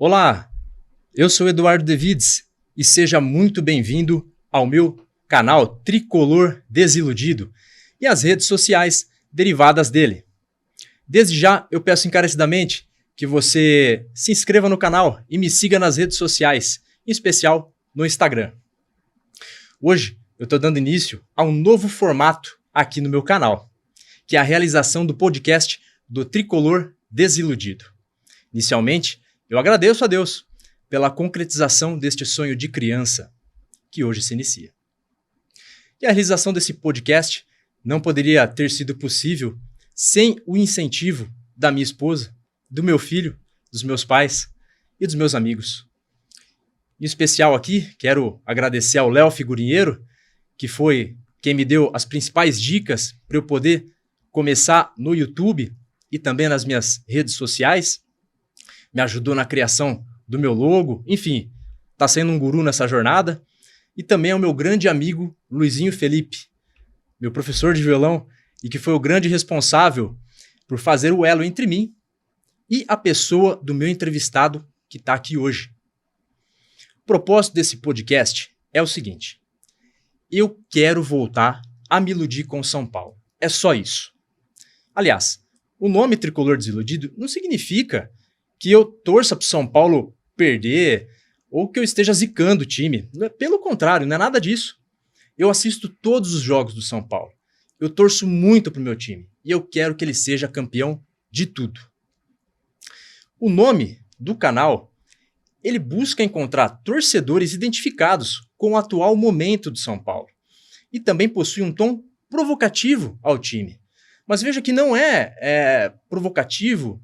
Olá, eu sou Eduardo Devides e seja muito bem-vindo ao meu canal Tricolor Desiludido e às redes sociais derivadas dele. Desde já, eu peço encarecidamente que você se inscreva no canal e me siga nas redes sociais, em especial no Instagram. Hoje, eu estou dando início a um novo formato aqui no meu canal, que é a realização do podcast do Tricolor Desiludido. Inicialmente, eu agradeço a Deus pela concretização deste sonho de criança que hoje se inicia. E a realização desse podcast não poderia ter sido possível sem o incentivo da minha esposa, do meu filho, dos meus pais e dos meus amigos. Em especial aqui, quero agradecer ao Léo Figurinheiro, que foi quem me deu as principais dicas para eu poder começar no YouTube e também nas minhas redes sociais. Me ajudou na criação do meu logo, enfim, está sendo um guru nessa jornada. E também ao meu grande amigo Luizinho Felipe, meu professor de violão e que foi o grande responsável por fazer o elo entre mim e a pessoa do meu entrevistado que está aqui hoje. O propósito desse podcast é o seguinte: eu quero voltar a me iludir com São Paulo. É só isso. Aliás, o nome Tricolor Desiludido não significa que eu torça para o São Paulo perder ou que eu esteja zicando o time. Pelo contrário, não é nada disso. Eu assisto todos os jogos do São Paulo. Eu torço muito para o meu time e eu quero que ele seja campeão de tudo. O nome do canal, ele busca encontrar torcedores identificados com o atual momento do São Paulo e também possui um tom provocativo ao time. Mas veja que não é provocativo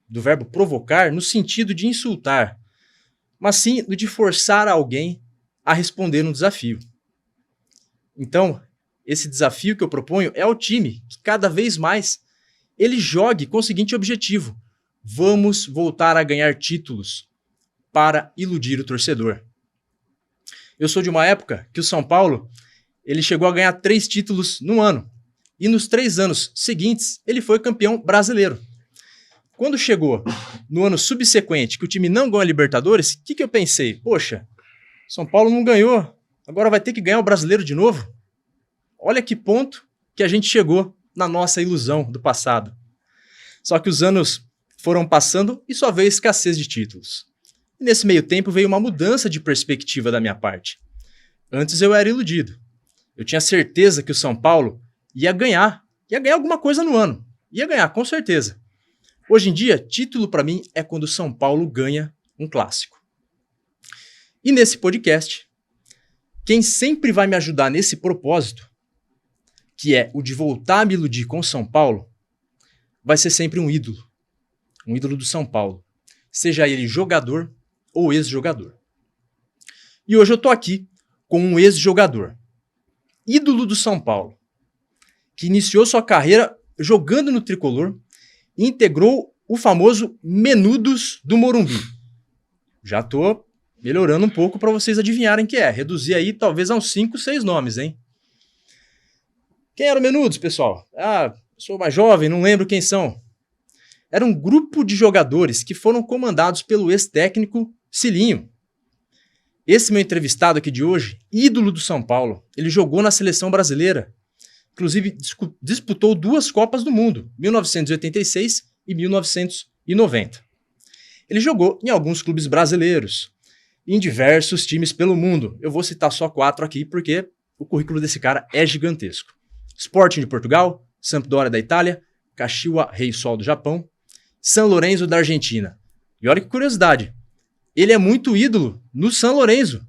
do verbo provocar no sentido de insultar, mas sim do de forçar alguém a responder um desafio. Então, esse desafio que eu proponho é ao time que cada vez mais ele jogue com o seguinte objetivo: vamos voltar a ganhar títulos para iludir o torcedor. Eu sou de uma época que o São Paulo ele chegou a ganhar 3 títulos no ano e nos 3 anos seguintes ele foi campeão brasileiro. Quando chegou no ano subsequente que o time não ganhou a Libertadores, o que eu pensei? Poxa, São Paulo não ganhou, agora vai ter que ganhar o brasileiro de novo? Olha que ponto que a gente chegou na nossa ilusão do passado. Só que os anos foram passando e só veio escassez de títulos. E nesse meio tempo veio uma mudança de perspectiva da minha parte. Antes eu era iludido. Eu tinha certeza que o São Paulo ia ganhar alguma coisa no ano. Ia ganhar, com certeza. Hoje em dia, título para mim é quando o São Paulo ganha um clássico. E nesse podcast, quem sempre vai me ajudar nesse propósito, que é o de voltar a me iludir com o São Paulo, vai ser sempre um ídolo do São Paulo, seja ele jogador ou ex-jogador. E hoje eu tô aqui com um ex-jogador, ídolo do São Paulo, que iniciou sua carreira jogando no Tricolor e integrou o famoso Menudos do Morumbi. Já tô melhorando um pouco para vocês adivinharem quem é. Reduzir aí talvez a uns 5, 6 nomes, hein? Quem era o Menudos, pessoal? Sou mais jovem, não lembro quem são. Era um grupo de jogadores que foram comandados pelo ex-técnico Cilinho. Esse meu entrevistado aqui de hoje, ídolo do São Paulo, ele jogou na seleção brasileira. Inclusive, disputou 2 Copas do Mundo, 1986 e 1990. Ele jogou em alguns clubes brasileiros, em diversos times pelo mundo. Eu vou citar só 4 aqui, porque o currículo desse cara é gigantesco. Sporting de Portugal, Sampdoria da Itália, Kashiwa Reysol do Japão, San Lorenzo da Argentina. E olha que curiosidade, ele é muito ídolo no San Lorenzo.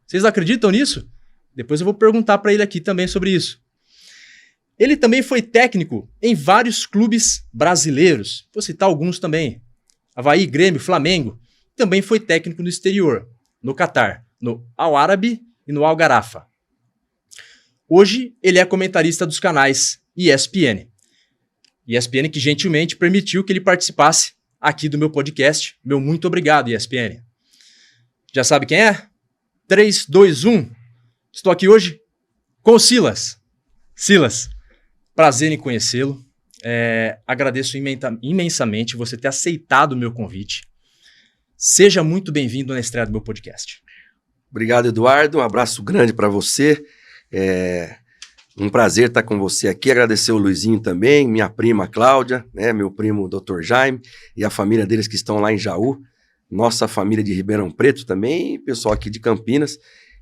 Vocês acreditam nisso? Depois eu vou perguntar para ele aqui também sobre isso. Ele também foi técnico em vários clubes brasileiros. Vou citar alguns também. Avaí, Grêmio, Flamengo. Também foi técnico no exterior, no Catar, no Al Arabi e no Al Gharafa. Hoje, ele é comentarista dos canais ESPN. ESPN que gentilmente permitiu que ele participasse aqui do meu podcast. Meu muito obrigado, ESPN. Já sabe quem é? 3, 2, 1. Estou aqui hoje com o Silas. Silas, prazer em conhecê-lo. Agradeço imensamente você ter aceitado o meu convite. Seja muito bem-vindo na estreia do meu podcast. Obrigado, Eduardo. Um abraço grande para você. Um prazer estar com você aqui. Agradecer o Luizinho também, minha prima Cláudia, né, meu primo Dr. Jaime e a família deles que estão lá em Jaú. Nossa família de Ribeirão Preto também, e pessoal aqui de Campinas.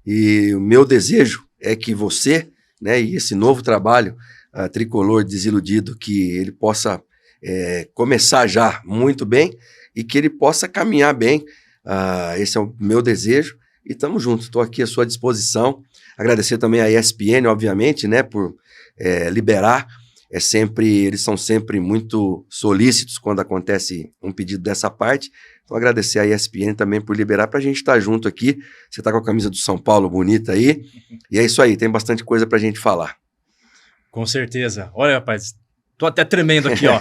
E o meu desejo é que você, né, e esse novo trabalho, Tricolor Desiludido, que ele possa começar já muito bem e que ele possa caminhar bem. Esse é o meu desejo. E estamos juntos, estou aqui à sua disposição. Agradecer também à ESPN, obviamente, né, por liberar. Eles são sempre muito solícitos quando acontece um pedido dessa parte. Então, agradecer à ESPN também por liberar para a gente estar junto aqui. Você está com a camisa do São Paulo bonita aí. E é isso aí, tem bastante coisa para a gente falar. Com certeza. Olha, rapaz, tô até tremendo aqui, ó.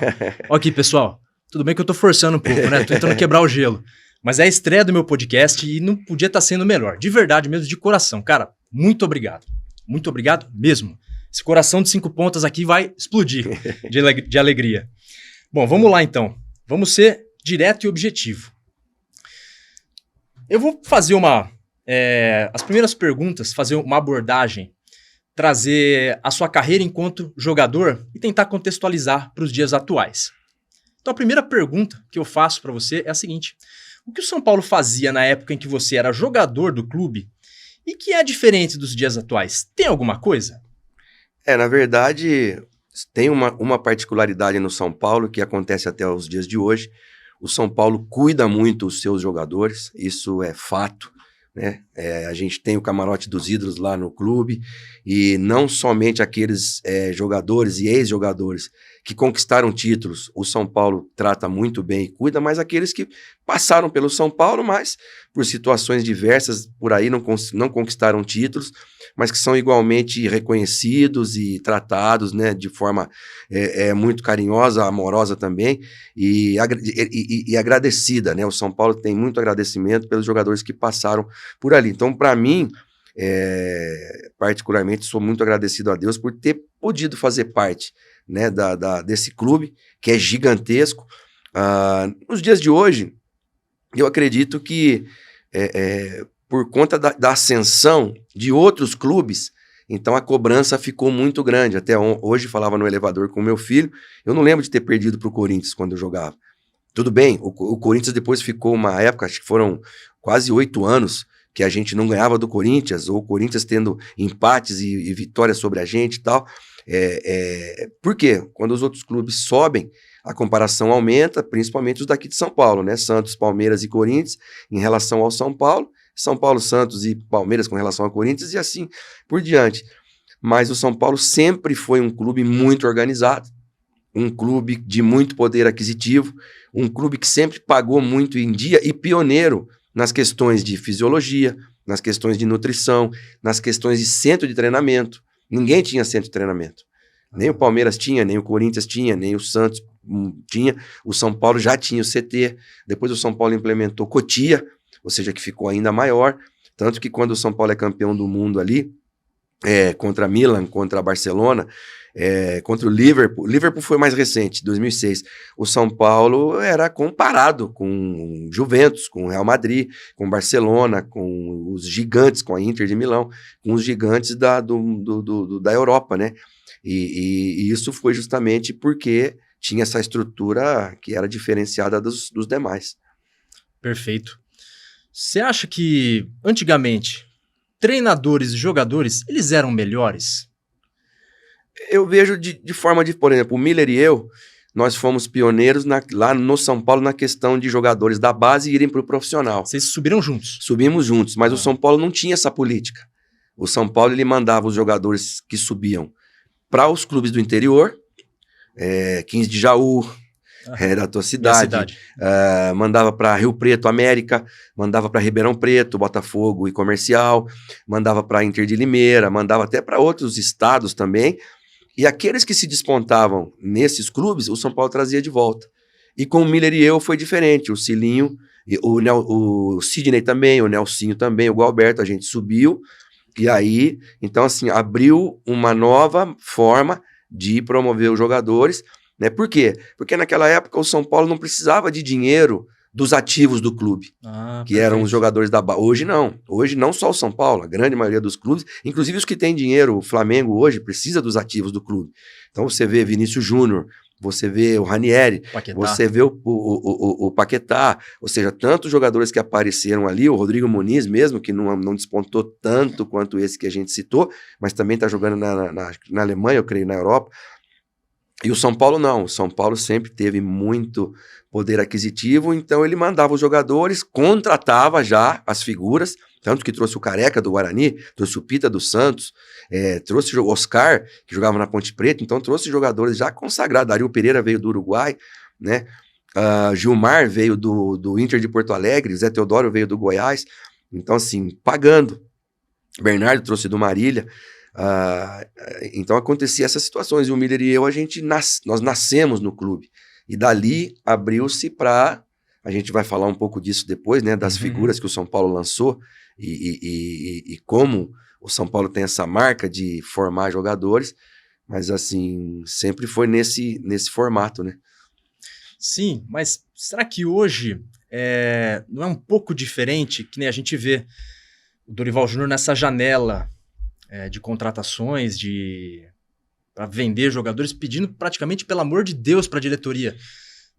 Ó aqui, pessoal. Tudo bem que eu tô forçando um pouco, né? Tô tentando quebrar o gelo. Mas é a estreia do meu podcast e não podia estar sendo melhor. De verdade mesmo, de coração. Cara, muito obrigado. Muito obrigado mesmo. Esse coração de 5 pontas aqui vai explodir de alegria. Bom, vamos lá então. Vamos ser direto e objetivo. Eu vou fazer as primeiras perguntas, fazer uma abordagem, trazer a sua carreira enquanto jogador e tentar contextualizar para os dias atuais. Então a primeira pergunta que eu faço para você é a seguinte: o que o São Paulo fazia na época em que você era jogador do clube e que é diferente dos dias atuais? Tem alguma coisa? Na verdade, tem uma particularidade no São Paulo que acontece até os dias de hoje. O São Paulo cuida muito dos seus jogadores, isso é fato, né? A gente tem o camarote dos ídolos lá no clube e não somente aqueles jogadores e ex-jogadores que conquistaram títulos, o São Paulo trata muito bem e cuida, mas aqueles que passaram pelo São Paulo, mas por situações diversas por aí não conquistaram títulos, mas que são igualmente reconhecidos e tratados, né, de forma muito carinhosa, amorosa também e agradecida, né? O São Paulo tem muito agradecimento pelos jogadores que passaram por ali. Então, para mim, particularmente, sou muito agradecido a Deus por ter podido fazer parte, né, desse clube, que é gigantesco. Nos dias de hoje, eu acredito que por conta da ascensão de outros clubes, então a cobrança ficou muito grande. Até hoje falava no elevador com o meu filho, eu não lembro de ter perdido para o Corinthians quando eu jogava. Tudo bem, o Corinthians depois ficou uma época, acho que foram quase 8 anos, que a gente não ganhava do Corinthians, ou o Corinthians tendo empates e vitórias sobre a gente e tal. Por quê? Quando os outros clubes sobem, a comparação aumenta, principalmente os daqui de São Paulo, né? Santos, Palmeiras e Corinthians em relação ao São Paulo, São Paulo, Santos e Palmeiras com relação ao Corinthians e assim por diante. Mas o São Paulo sempre foi um clube muito organizado, um clube de muito poder aquisitivo, um clube que sempre pagou muito em dia e pioneiro nas questões de fisiologia, nas questões de nutrição, nas questões de centro de treinamento. Ninguém tinha centro de treinamento. Nem o Palmeiras tinha, nem o Corinthians tinha, nem o Santos tinha. O São Paulo já tinha o CT. Depois o São Paulo implementou Cotia, ou seja, que ficou ainda maior. Tanto que quando o São Paulo é campeão do mundo ali, contra Milan, contra Barcelona, contra o Liverpool foi mais recente, 2006. O São Paulo era comparado com Juventus, com o Real Madrid, com o Barcelona, com os gigantes, com a Inter de Milão, com os gigantes da Europa, né? E isso foi justamente porque tinha essa estrutura que era diferenciada dos demais. Perfeito. Você acha que, antigamente, treinadores e jogadores, eles eram melhores? Eu vejo de forma de, por exemplo, o Miller e eu, nós fomos pioneiros lá no São Paulo na questão de jogadores da base irem para o profissional. Vocês subiram juntos? Subimos juntos, mas o São Paulo não tinha essa política. O São Paulo ele mandava os jogadores que subiam para os clubes do interior, 15 de Jaú, da tua cidade. Mandava para Rio Preto, América, mandava para Ribeirão Preto, Botafogo e Comercial, mandava para Inter de Limeira, mandava até para outros estados também. E aqueles que se despontavam nesses clubes, o São Paulo trazia de volta. E com o Miller e eu foi diferente. O Cilinho, o Sidney também, o Nelsinho também, o Gualberto, a gente subiu. E aí, então assim, abriu uma nova forma de promover os jogadores, né? Por quê? Porque naquela época o São Paulo não precisava de dinheiro dos ativos do clube, que eram os jogadores da base. Hoje não. Hoje não só o São Paulo, a grande maioria dos clubes, inclusive os que têm dinheiro, o Flamengo hoje precisa dos ativos do clube. Então você vê Vinícius Júnior, você vê o Ranieri, você vê o Paquetá, ou seja, tantos jogadores que apareceram ali, o Rodrigo Muniz mesmo, que não despontou tanto quanto esse que a gente citou, mas também está jogando na Alemanha, eu creio, na Europa. E o São Paulo não, o São Paulo sempre teve muito poder aquisitivo, então ele mandava os jogadores, contratava já as figuras, tanto que trouxe o Careca do Guarani, trouxe o Pita do Santos, trouxe o Oscar, que jogava na Ponte Preta, então trouxe jogadores já consagrados. Dario Pereira veio do Uruguai, né? Gilmar veio do Inter de Porto Alegre, Zé Teodoro veio do Goiás, então assim, pagando. Bernardo trouxe do Marília. Então acontecia essas situações, e o Miller e eu, nós nascemos no clube, e dali abriu-se para, a gente vai falar um pouco disso depois, né, das figuras que o São Paulo lançou, e como o São Paulo tem essa marca de formar jogadores, mas assim, sempre foi nesse formato, né? Sim, mas será que hoje não é um pouco diferente, que nem a gente vê o Dorival Júnior nessa janela de contratações, para vender jogadores, pedindo praticamente, pelo amor de Deus, para a diretoria: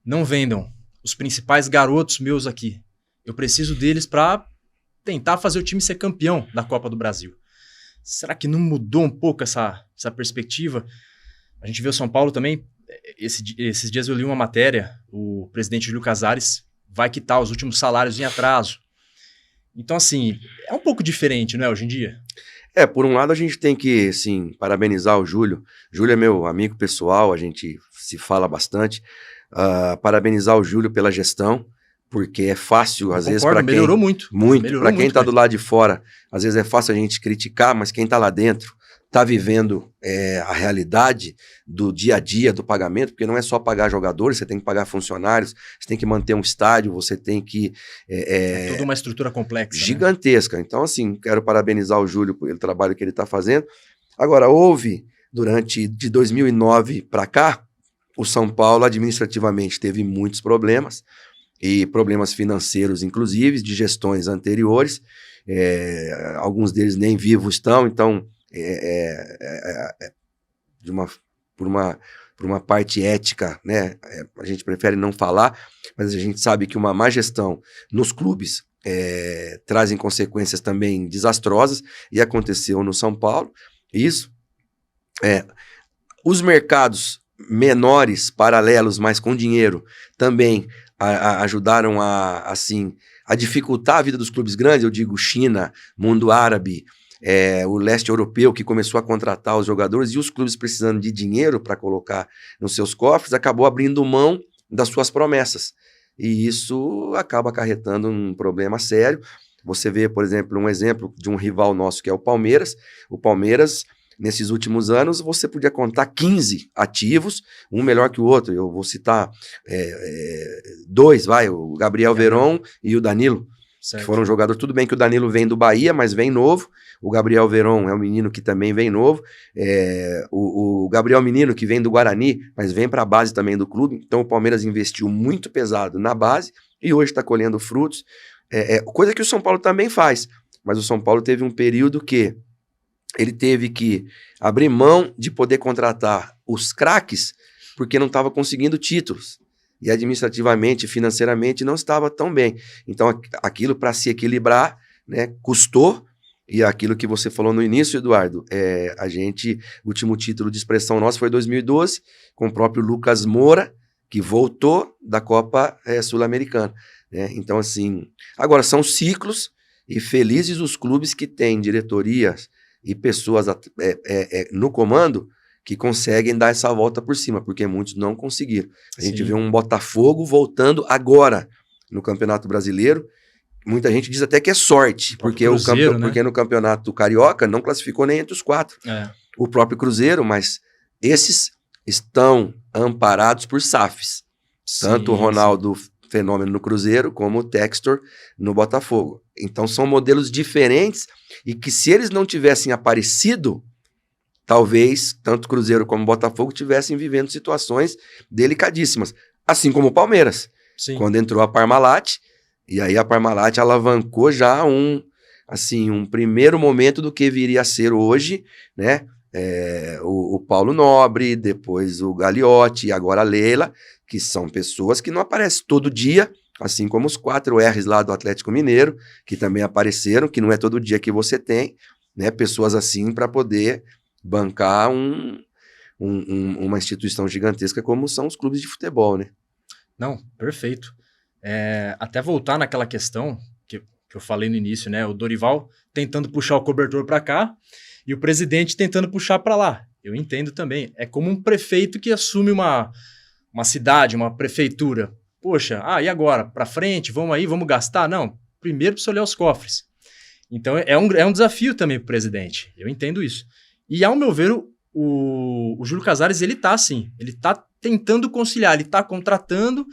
não vendam os principais garotos meus aqui. Eu preciso deles para tentar fazer o time ser campeão da Copa do Brasil. Será que não mudou um pouco essa perspectiva? A gente vê o São Paulo também. Esses dias eu li uma matéria, o presidente Júlio Casares vai quitar os últimos salários em atraso. Então, assim, é um pouco diferente, não é, hoje em dia? Por um lado a gente tem que, sim, parabenizar o Júlio. Júlio é meu amigo pessoal, a gente se fala bastante. Parabenizar o Júlio pela gestão, porque é fácil, às vezes, para quem... Melhorou muito. Para quem está do lado de fora, às vezes é fácil a gente criticar, mas quem está lá dentro está vivendo a realidade do dia a dia, do pagamento, porque não é só pagar jogadores, você tem que pagar funcionários, você tem que manter um estádio, você tem que... É toda uma estrutura complexa. Gigantesca. Né? Então, assim, quero parabenizar o Júlio pelo trabalho que ele está fazendo. Agora, houve, de 2009 para cá, o São Paulo administrativamente teve muitos problemas, e problemas financeiros, inclusive, de gestões anteriores, alguns deles nem vivos estão, então... por uma parte ética, né? A gente prefere não falar, mas a gente sabe que uma má gestão nos clubes trazem consequências também desastrosas, e aconteceu no São Paulo. Isso, os mercados menores, paralelos, mas com dinheiro, também ajudaram a dificultar a vida dos clubes grandes. Eu digo China, mundo árabe, o leste europeu, que começou a contratar os jogadores, e os clubes precisando de dinheiro para colocar nos seus cofres, acabou abrindo mão das suas promessas, e isso acaba acarretando um problema sério. Você vê, por exemplo, um exemplo de um rival nosso, que é o Palmeiras. O Palmeiras, nesses últimos anos, você podia contar 15 ativos, um melhor que o outro. Eu vou citar dois, o Gabriel Veron e o Danilo, certo, que foram jogadores. Tudo bem que o Danilo vem do Bahia, mas vem novo. O Gabriel Veron é um menino que também vem novo. O Gabriel Menino, que vem do Guarani, mas vem para a base também do clube. Então o Palmeiras investiu muito pesado na base e hoje está colhendo frutos. Coisa que o São Paulo também faz. Mas o São Paulo teve um período que ele teve que abrir mão de poder contratar os craques porque não estava conseguindo títulos. E administrativamente, financeiramente, não estava tão bem. Então, aquilo, para se equilibrar, né, custou. E aquilo que você falou no início, Eduardo, o último título de expressão nosso foi em 2012, com o próprio Lucas Moura, que voltou da Copa Sul-Americana. Né? Então, assim, agora são ciclos, e felizes os clubes que têm diretorias e pessoas no comando que conseguem dar essa volta por cima, porque muitos não conseguiram. A gente vê um Botafogo voltando agora no Campeonato Brasileiro. Muita gente diz até que é sorte, porque no Campeonato Carioca não classificou nem entre os 4. O próprio Cruzeiro, mas esses estão amparados por SAFs. Tanto o Ronaldo Fenômeno no Cruzeiro, como o Textor no Botafogo. Então são modelos diferentes, e que se eles não tivessem aparecido, talvez tanto Cruzeiro como Botafogo tivessem vivendo situações delicadíssimas. Assim como o Palmeiras. Sim. quando entrou a Parmalat, e aí a Parmalat alavancou já um primeiro momento do que viria a ser hoje, né? O Paulo Nobre, depois o Gagliotti e agora a Leila, que são pessoas que não aparecem todo dia, assim como os 4 R's lá do Atlético Mineiro, que também apareceram, que não é todo dia que você tem, né? Pessoas assim para poder bancar uma instituição gigantesca como são os clubes de futebol, né? Não, perfeito. Até voltar naquela questão que eu falei no início, né? O Dorival tentando puxar o cobertor para cá e o presidente tentando puxar para lá. Eu entendo também. É como um prefeito que assume uma cidade, uma prefeitura. Poxa, e agora? Para frente? Vamos aí, vamos gastar? Não, primeiro precisa olhar os cofres. Então é um desafio também para o presidente. Eu entendo isso. E ao meu ver, o Júlio Casares, ele tá assim, ele tá tentando conciliar, ele tá contratando,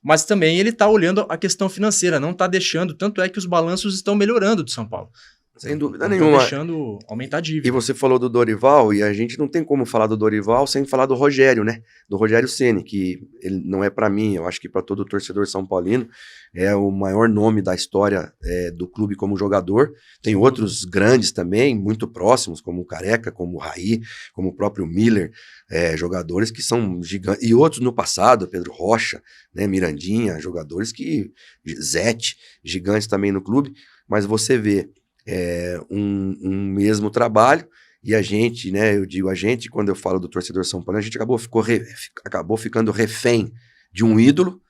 mas também ele tá olhando a questão financeira, não tá deixando, tanto é que os balanços estão melhorando de São Paulo. Sem dúvida não nenhuma. Tá deixando aumentar a dívida. E você falou do Dorival, e a gente não tem como falar do Dorival sem falar do Rogério, né? Do Rogério Ceni, que ele não é para mim, eu acho que para todo torcedor são paulino, é o maior nome da história do clube como jogador. Tem outros grandes também, muito próximos, como o Careca, como o Raí, como o próprio Miller, jogadores que são gigantes. E outros no passado, Pedro Rocha, né, Mirandinha, jogadores que... Zete, gigantes também no clube. Mas você vê um mesmo trabalho, e a gente, né, eu digo a gente, quando eu falo do torcedor São Paulo, a gente acabou ficando refém de um ídolo,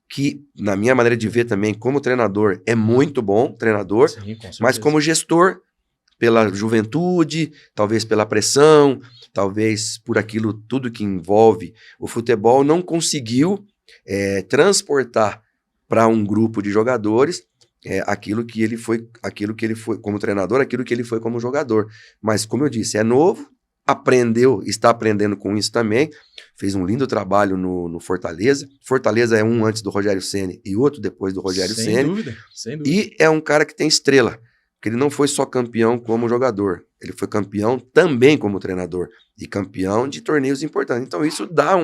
que na minha maneira de ver também, como treinador, é muito bom treinador, Sim, com certeza. mas como gestor, pela juventude, talvez pela pressão, talvez por aquilo tudo que envolve o futebol, não conseguiu transportar para um grupo de jogadores aquilo que ele foi como treinador, aquilo que ele foi como jogador. Mas, como eu disse, é novo, está aprendendo com isso também, fez um lindo trabalho no Fortaleza. Fortaleza é um antes do Rogério Ceni e outro depois do Rogério Ceni. Sem dúvida. E é um cara que tem estrela, porque ele não foi só campeão como jogador, ele foi campeão também como treinador, e campeão de torneios importantes. Então isso dá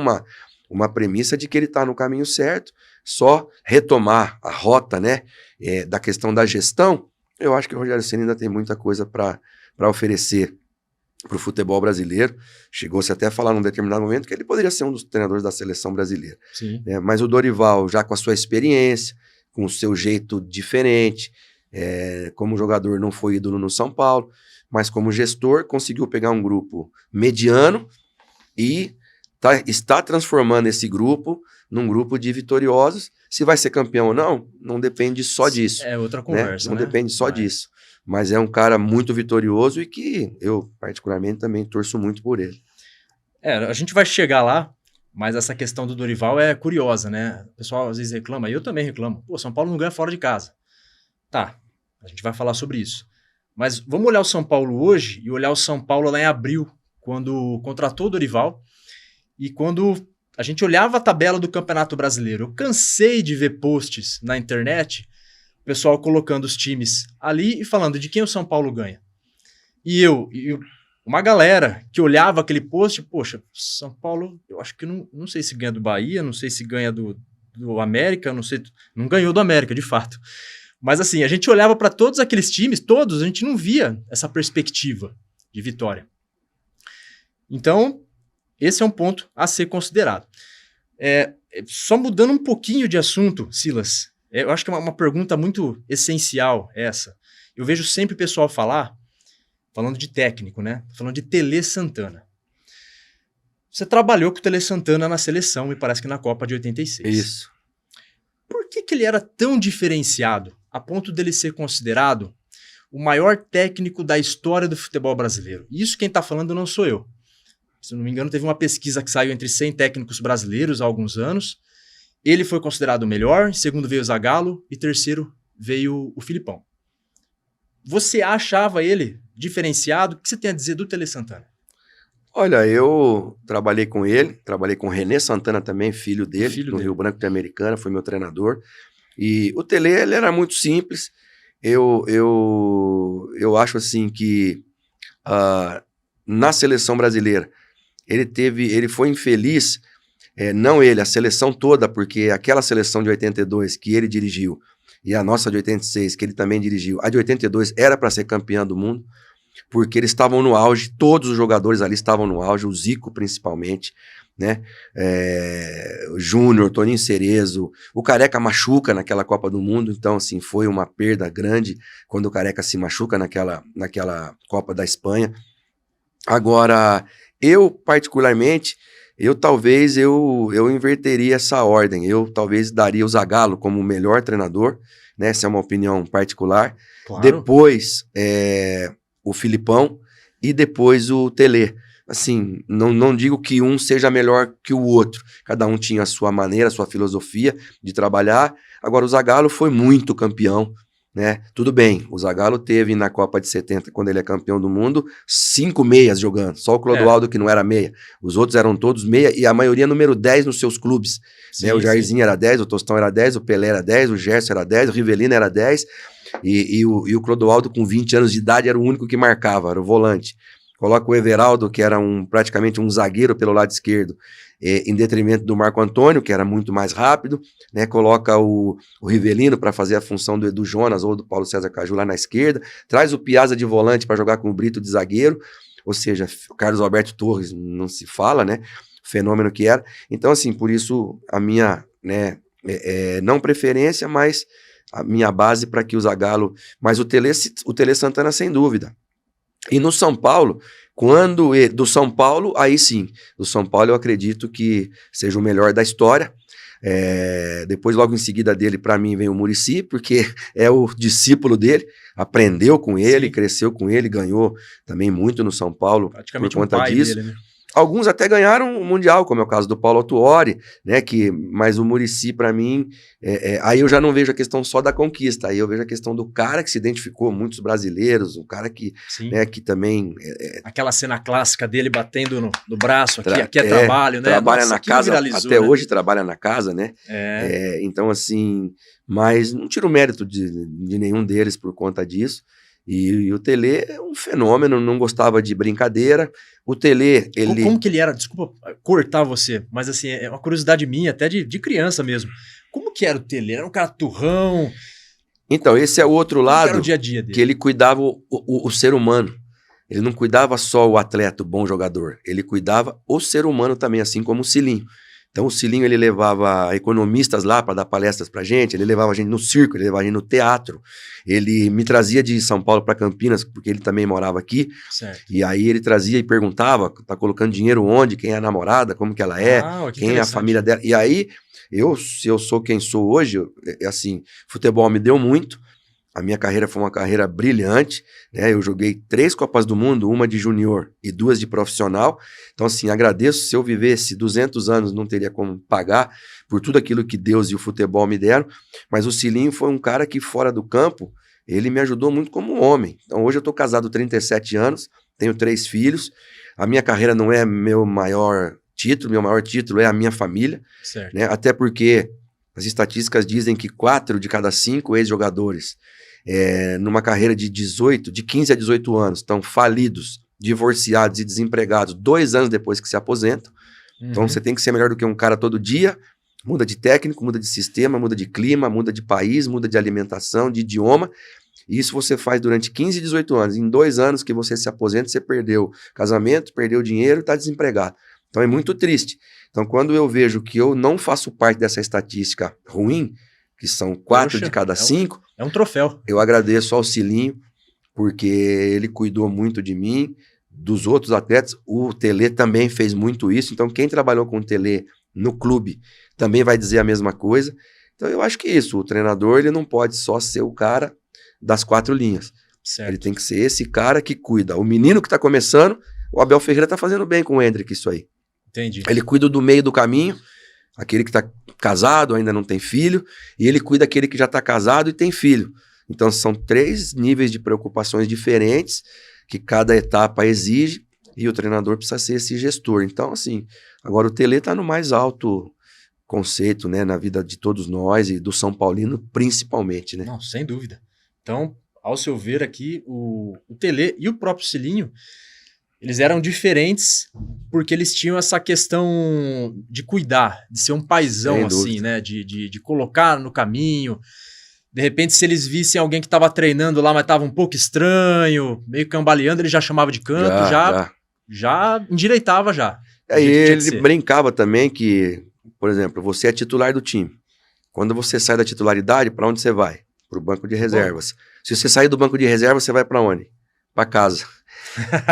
uma premissa de que ele está no caminho certo, só retomar a rota, né, da questão da gestão. Eu acho que o Rogério Ceni ainda tem muita coisa para oferecer para o futebol brasileiro. Chegou-se até a falar num determinado momento que ele poderia ser um dos treinadores da seleção brasileira. Sim. Mas o Dorival, já com a sua experiência, com o seu jeito diferente, como jogador não foi ídolo no São Paulo, mas como gestor conseguiu pegar um grupo mediano e está transformando esse grupo num grupo de vitoriosos. Se vai ser campeão ou não, não depende só disso. É outra conversa, né? Não depende só disso. Mas é um cara muito vitorioso e que eu, particularmente, também torço muito por ele. A gente vai chegar lá, mas essa questão do Dorival é curiosa, né? O pessoal às vezes reclama, e eu também reclamo. Pô, São Paulo não ganha fora de casa. Tá, a gente vai falar sobre isso. Mas vamos olhar o São Paulo hoje e olhar o São Paulo lá em abril, quando contratou o Dorival. E quando a gente olhava a tabela do Campeonato Brasileiro, eu cansei de ver posts na internet, o pessoal colocando os times ali e falando de quem o São Paulo ganha. E uma galera que olhava aquele post, poxa, São Paulo, eu acho que não sei se ganha do Bahia, não sei se ganha do América, não ganhou do América, de fato. Mas assim, a gente olhava para todos aqueles times, a gente não via essa perspectiva de vitória. Então, esse é um ponto a ser considerado. Só mudando um pouquinho de assunto, Silas, eu acho que é uma pergunta muito essencial essa. Eu vejo sempre o pessoal falando de técnico, né? Falando de Tele Santana. Você trabalhou com o Tele Santana na seleção, me parece que na Copa de 86. Isso. Por que ele era tão diferenciado a ponto dele ser considerado o maior técnico da história do futebol brasileiro? Isso quem está falando não sou eu. Se não me engano, teve uma pesquisa que saiu entre 100 técnicos brasileiros há alguns anos. Ele foi considerado o melhor, em segundo veio o Zagallo e terceiro veio o Filipão. Você achava ele diferenciado? O que você tem a dizer do Tele Santana? Olha, eu trabalhei com ele, trabalhei com o René Santana também, filho dele, no Rio Branco de Americana, foi meu treinador. E o Tele, ele era muito simples. Eu acho assim que na seleção brasileira, ele foi infeliz não ele, a seleção toda, porque aquela seleção de 82 que ele dirigiu e a nossa de 86 que ele também dirigiu, a de 82 era para ser campeã do mundo, porque eles estavam no auge, todos os jogadores ali estavam no auge, o Zico principalmente, né? O Júnior, Toninho Cerezo, o Careca machuca naquela Copa do Mundo, então assim, foi uma perda grande quando o Careca se machuca naquela Copa da Espanha. Agora, eu particularmente, talvez eu inverteria essa ordem, eu talvez daria o Zagallo como o melhor treinador, né? Essa é uma opinião particular. Claro. Depois o Filipão e depois o Tele. Assim, não digo que um seja melhor que o outro, cada um tinha a sua maneira, a sua filosofia de trabalhar. Agora o Zagallo foi muito campeão, né? Tudo bem, o Zagallo teve na Copa de 70, quando ele é campeão do mundo, 5 meias jogando, só o Clodoaldo que não era meia, os outros eram todos meia e a maioria número 10 nos seus clubes, sim, né? O Jairzinho era 10, o Tostão era 10, o Pelé era 10, o Gerson era 10, o Rivelino era 10 e o Clodoaldo com 20 anos de idade era o único que marcava, era o volante. Coloca o Everaldo, que era praticamente um zagueiro pelo lado esquerdo, em detrimento do Marco Antônio, que era muito mais rápido, né? Coloca o Rivelino para fazer a função do Jonas ou do Paulo César Caju lá na esquerda, traz o Piazza de volante para jogar com o Brito de zagueiro, ou seja, o Carlos Alberto Torres não se fala, né? O fenômeno que era. Então, assim, por isso a minha, né, não preferência, mas a minha base para que o Zagallo, mas o Tele Santana sem dúvida. E no São Paulo, do São Paulo, aí sim, do São Paulo eu acredito que seja o melhor da história. Depois, logo em seguida dele, para mim, vem o Muricy, porque é o discípulo dele, aprendeu com ele, sim, cresceu com ele, ganhou também muito no São Paulo por conta disso. Dele, né? Alguns até ganharam o Mundial, como é o caso do Paulo Autuori, né? Mas o Muricy, para mim, aí eu já não vejo a questão só da conquista, aí eu vejo a questão do cara que se identificou, muitos brasileiros, um cara que, né, que também... Aquela cena clássica dele batendo no braço, aqui é trabalho, né? Trabalha Nossa, na casa, até né? Hoje trabalha na casa, né? Então, assim, mas não tiro mérito de nenhum deles por conta disso. E o Tele é um fenômeno, não gostava de brincadeira. O Tele, ele... Como que ele era? Desculpa cortar você, mas assim, é uma curiosidade minha, até de criança mesmo. Como que era o Tele? Era um cara turrão? Então, esse é o outro lado, era o dia a dia dele? Que ele cuidava o ser humano. Ele não cuidava só o atleta, o bom jogador. Ele cuidava o ser humano também, assim como o Cilinho. Então o Cilinho, ele levava economistas lá para dar palestras pra gente, ele levava a gente no circo, ele levava a gente no teatro, ele me trazia de São Paulo para Campinas, porque ele também morava aqui, certo. E aí ele trazia e perguntava, tá colocando dinheiro onde, quem é a namorada, como que ela é, quem é a família dela, e aí, se eu sou quem sou hoje, assim, futebol me deu muito, a minha carreira foi uma carreira brilhante, né? Eu joguei 3 Copas do Mundo, uma de júnior e 2 de profissional. Então, assim, agradeço. Se eu vivesse 200 anos, não teria como pagar por tudo aquilo que Deus e o futebol me deram. Mas o Cilinho foi um cara que, fora do campo, ele me ajudou muito como homem. Então, hoje eu estou casado 37 anos, tenho 3 filhos. A minha carreira não é meu maior título é a minha família. Certo. Né? Até porque as estatísticas dizem que 4 de cada 5 ex-jogadores numa carreira de 15 a 18 anos, estão falidos, divorciados e desempregados 2 anos depois que se aposentam. Então você tem que ser melhor do que um cara todo dia, muda de técnico, muda de sistema, muda de clima, muda de país, muda de alimentação, de idioma. E isso você faz durante 15 e 18 anos. Em 2 anos que você se aposenta, você perdeu casamento, perdeu dinheiro e está desempregado. Então é muito triste. Então quando eu vejo que eu não faço parte dessa estatística ruim, que são 4 de cada 5... É um troféu. Eu agradeço ao Cilinho, porque ele cuidou muito de mim, dos outros atletas. O Tele também fez muito isso. Então, quem trabalhou com o Tele no clube também vai dizer a mesma coisa. Então, eu acho que é isso. O treinador, ele não pode só ser o cara das 4 linhas. Certo. Ele tem que ser esse cara que cuida. O menino que está começando, o Abel Ferreira está fazendo bem com o Hendrick, isso aí. Entendi. Ele cuida do meio do caminho, aquele que está casado, ainda não tem filho, e ele cuida daquele que já está casado e tem filho. Então são 3 níveis de preocupações diferentes que cada etapa exige, e o treinador precisa ser esse gestor. Então, assim, agora o Tele está no mais alto conceito, né, na vida de todos nós e do São Paulino principalmente, né? Não, sem dúvida. Então, ao seu ver aqui, o Tele e o próprio Cilinho eles eram diferentes porque eles tinham essa questão de cuidar, de ser um paizão, assim, né? De colocar no caminho. De repente, se eles vissem alguém que estava treinando lá, mas estava um pouco estranho, meio cambaleando, ele já chamava de canto, já endireitava já. Aí ele brincava também que, por exemplo, você é titular do time. Quando você sai da titularidade, para onde você vai? Para o banco de reservas. Se você sair do banco de reservas, você vai para onde? Para casa.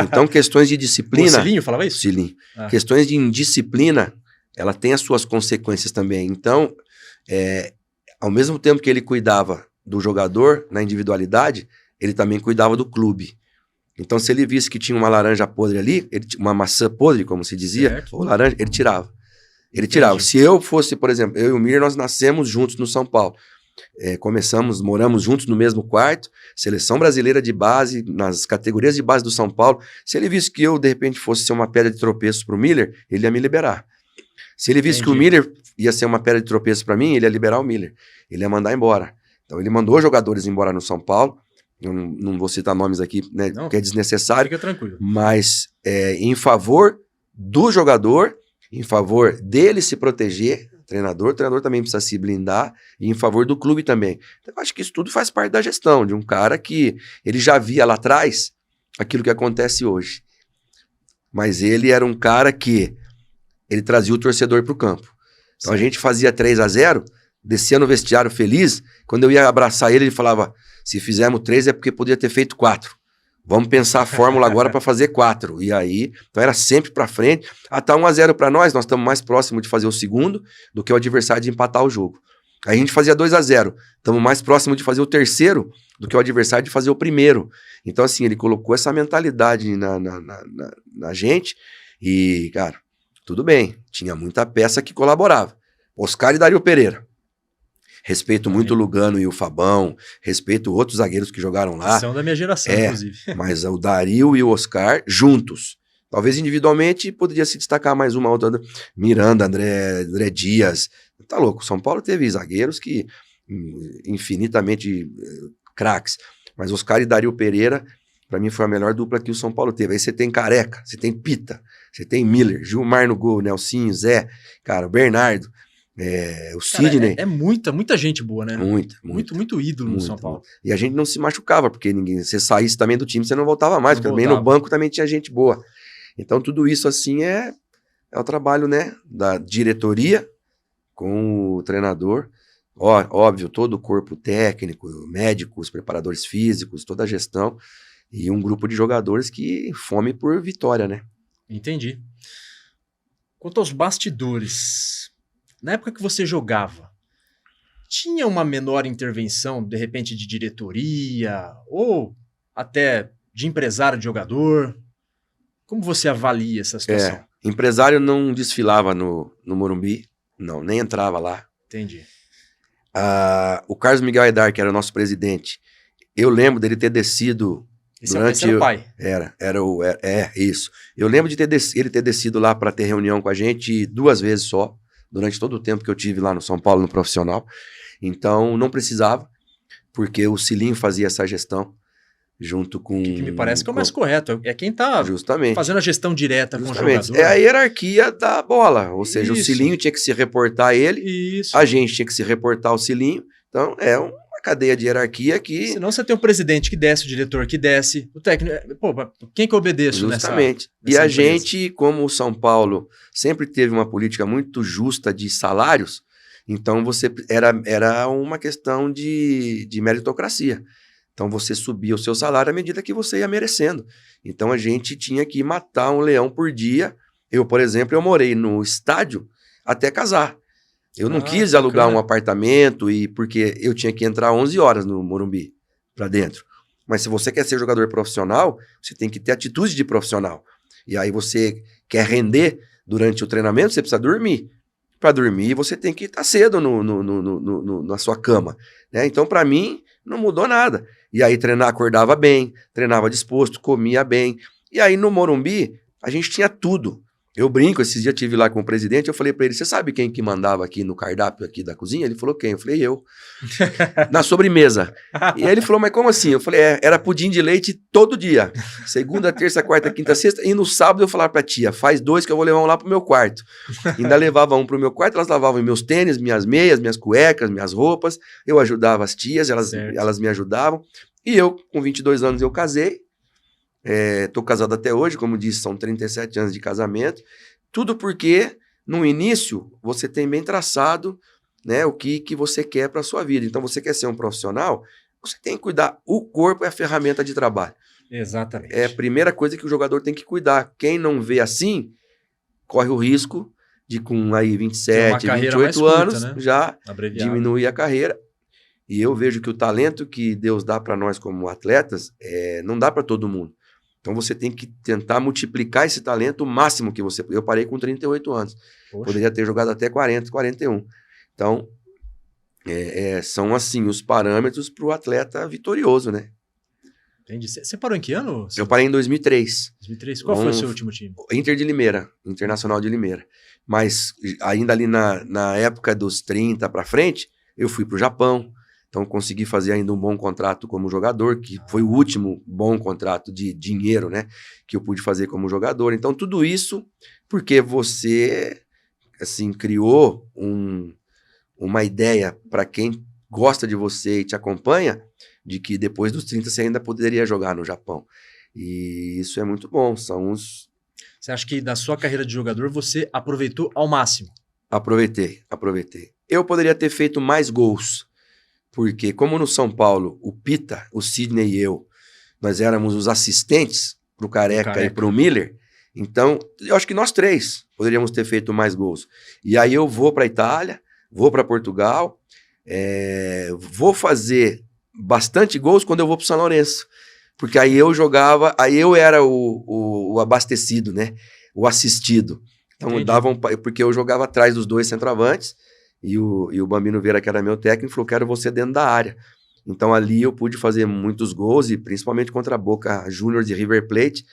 Então, questões de disciplina... O Cilinho falava isso? Cilinho. Questões de indisciplina, ela tem as suas consequências também. Então, ao mesmo tempo que ele cuidava do jogador na individualidade, ele também cuidava do clube. Então, se ele visse que tinha uma laranja podre ali, uma maçã podre, como se dizia, ou laranja, ele tirava. Ele tirava. Se eu fosse, por exemplo, eu e o Miller, nós nascemos juntos no São Paulo. Moramos juntos no mesmo quarto, seleção brasileira de base, nas categorias de base do São Paulo. Se ele visse que eu, de repente, fosse ser uma pedra de tropeço pro Miller, ele ia me liberar. Se ele visse que o Miller ia ser uma pedra de tropeço para mim, ele ia liberar o Miller. Ele ia mandar embora. Então ele mandou jogadores embora no São Paulo. Eu não vou citar nomes aqui, né, que é desnecessário. Fica tranquilo. Mas em favor do jogador, em favor dele se proteger, o treinador também precisa se blindar, e em favor do clube também. Então, eu acho que isso tudo faz parte da gestão, de um cara que ele já via lá atrás aquilo que acontece hoje. Mas ele era um cara que ele trazia o torcedor para o campo. Então a gente fazia 3-0, descia no vestiário feliz, quando eu ia abraçar ele, ele falava, se fizermos 3 é porque podia ter feito 4. Vamos pensar a fórmula agora para fazer 4. E aí, então era sempre para frente. Tá 1-0 para nós estamos mais próximos de fazer o segundo do que o adversário de empatar o jogo. Aí a gente fazia 2-0. Estamos mais próximos de fazer o terceiro do que o adversário de fazer o primeiro. Então, assim, ele colocou essa mentalidade na gente. E, cara, tudo bem. Tinha muita peça que colaborava. Oscar e Dario Pereira. Respeito muito o Lugano e o Fabão, respeito outros zagueiros que jogaram lá. São da minha geração, inclusive. Mas o Dario e o Oscar juntos. Talvez individualmente poderia se destacar mais uma outra. Miranda, André Dias. Tá louco, São Paulo teve zagueiros que infinitamente craques. Mas Oscar e Dario Pereira, pra mim, foi a melhor dupla que o São Paulo teve. Aí você tem Careca, você tem Pita, você tem Miller, Gilmar no gol, Nelsinho, Zé, cara, o Bernardo. O Sidney. É muita gente boa, né? Muito ídolo no São Paulo. E a gente não se machucava, porque você saísse também do time, você não voltava mais, porque também no banco também tinha gente boa. Então tudo isso assim é o trabalho, né, da diretoria com o treinador. Óbvio, todo o corpo técnico, médicos, preparadores físicos, toda a gestão e um grupo de jogadores que fome por vitória, né? Entendi. Quanto aos bastidores, na época que você jogava, tinha uma menor intervenção, de repente, de diretoria ou até de empresário de jogador? Como você avalia essa situação? Empresário não desfilava no Morumbi, não, nem entrava lá. Entendi. O Carlos Miguel Aidar, que era o nosso presidente, eu lembro dele ter descido... Esse era o pai. Isso. Eu lembro de ele ter descido lá para ter reunião com a gente 2 vezes só, durante todo o tempo que eu tive lá no São Paulo, no profissional. Então, não precisava, porque o Cilinho fazia essa gestão, junto com... Que me parece que é o mais correto, é quem está fazendo a gestão direta com o jogador. É a hierarquia da bola, ou seja, o Cilinho tinha que se reportar a ele, a gente tinha que se reportar ao Cilinho, então é uma cadeia de hierarquia que... Senão você tem o presidente que desce, o diretor que desce, o técnico... Pô, quem que eu obedeço nessa E a gente, como o São Paulo sempre teve uma política muito justa de salários, então era uma questão de meritocracia. Então você subia o seu salário à medida que você ia merecendo. Então a gente tinha que matar um leão por dia. Eu, por exemplo, eu morei no estádio até casar. Eu não quis alugar um apartamento porque eu tinha que entrar 11 horas no Morumbi para dentro. Mas se você quer ser jogador profissional, você tem que ter atitude de profissional. E aí você quer render durante o treinamento, você precisa dormir. Para dormir, você tem que estar cedo na sua cama, né? Então, para mim, não mudou nada. E aí, acordava bem, treinava disposto, comia bem. E aí, no Morumbi, a gente tinha tudo. Eu brinco, esses dias eu estive lá com o presidente, eu falei pra ele, você sabe quem que mandava aqui no cardápio aqui da cozinha? Ele falou, quem? Eu falei, eu. Na sobremesa. E aí ele falou, mas como assim? Eu falei, era pudim de leite todo dia. Segunda, terça, quarta, quinta, sexta. E no sábado eu falava pra tia, faz 2 que eu vou levar um lá pro meu quarto. Ainda levava um pro meu quarto, elas lavavam meus tênis, minhas meias, minhas cuecas, minhas roupas. Eu ajudava as tias, elas me ajudavam. E eu, com 22 anos, eu casei. Tô casado até hoje, como disse, são 37 anos de casamento. Tudo porque, no início, você tem bem traçado, né, o que você quer para sua vida. Então, você quer ser um profissional, você tem que cuidar. O corpo é a ferramenta de trabalho. Exatamente. É a primeira coisa que o jogador tem que cuidar. Quem não vê assim, corre o risco de, com aí 27, 28 anos, né? Já diminuir a carreira. E eu vejo que o talento que Deus dá para nós como atletas, não dá para todo mundo. Então você tem que tentar multiplicar esse talento o máximo que você... Eu parei com 38 anos. Poxa. Poderia ter jogado até 40, 41. Então, são assim os parâmetros para o atleta vitorioso, né? Entendi. Você parou em que ano? Eu parei em 2003. 2003. Qual foi o seu último time? Inter de Limeira, Internacional de Limeira. Mas ainda ali na época dos 30 para frente, eu fui para o Japão. Então, consegui fazer ainda um bom contrato como jogador, que foi o último bom contrato de dinheiro, né, que eu pude fazer como jogador. Então, tudo isso porque você, assim, criou uma ideia para quem gosta de você e te acompanha, de que depois dos 30 você ainda poderia jogar no Japão. E isso é muito bom. Você acha que da sua carreira de jogador você aproveitou ao máximo? Aproveitei. Eu poderia ter feito mais gols. Porque como no São Paulo, o Pita, o Sidney e eu, nós éramos os assistentes pro Careca e pro Miller, então eu acho que nós 3 poderíamos ter feito mais gols. E aí eu vou para Itália, vou para Portugal, vou fazer bastante gols quando eu vou pro São Lourenço. Porque aí eu jogava, aí eu era o abastecido, né? O assistido. Então porque eu jogava atrás dos 2 centroavantes, e o Bambino Vieira, que era meu técnico, falou, quero você dentro da área. Então ali eu pude fazer muitos gols, e principalmente contra a Boca Juniors de River Plate,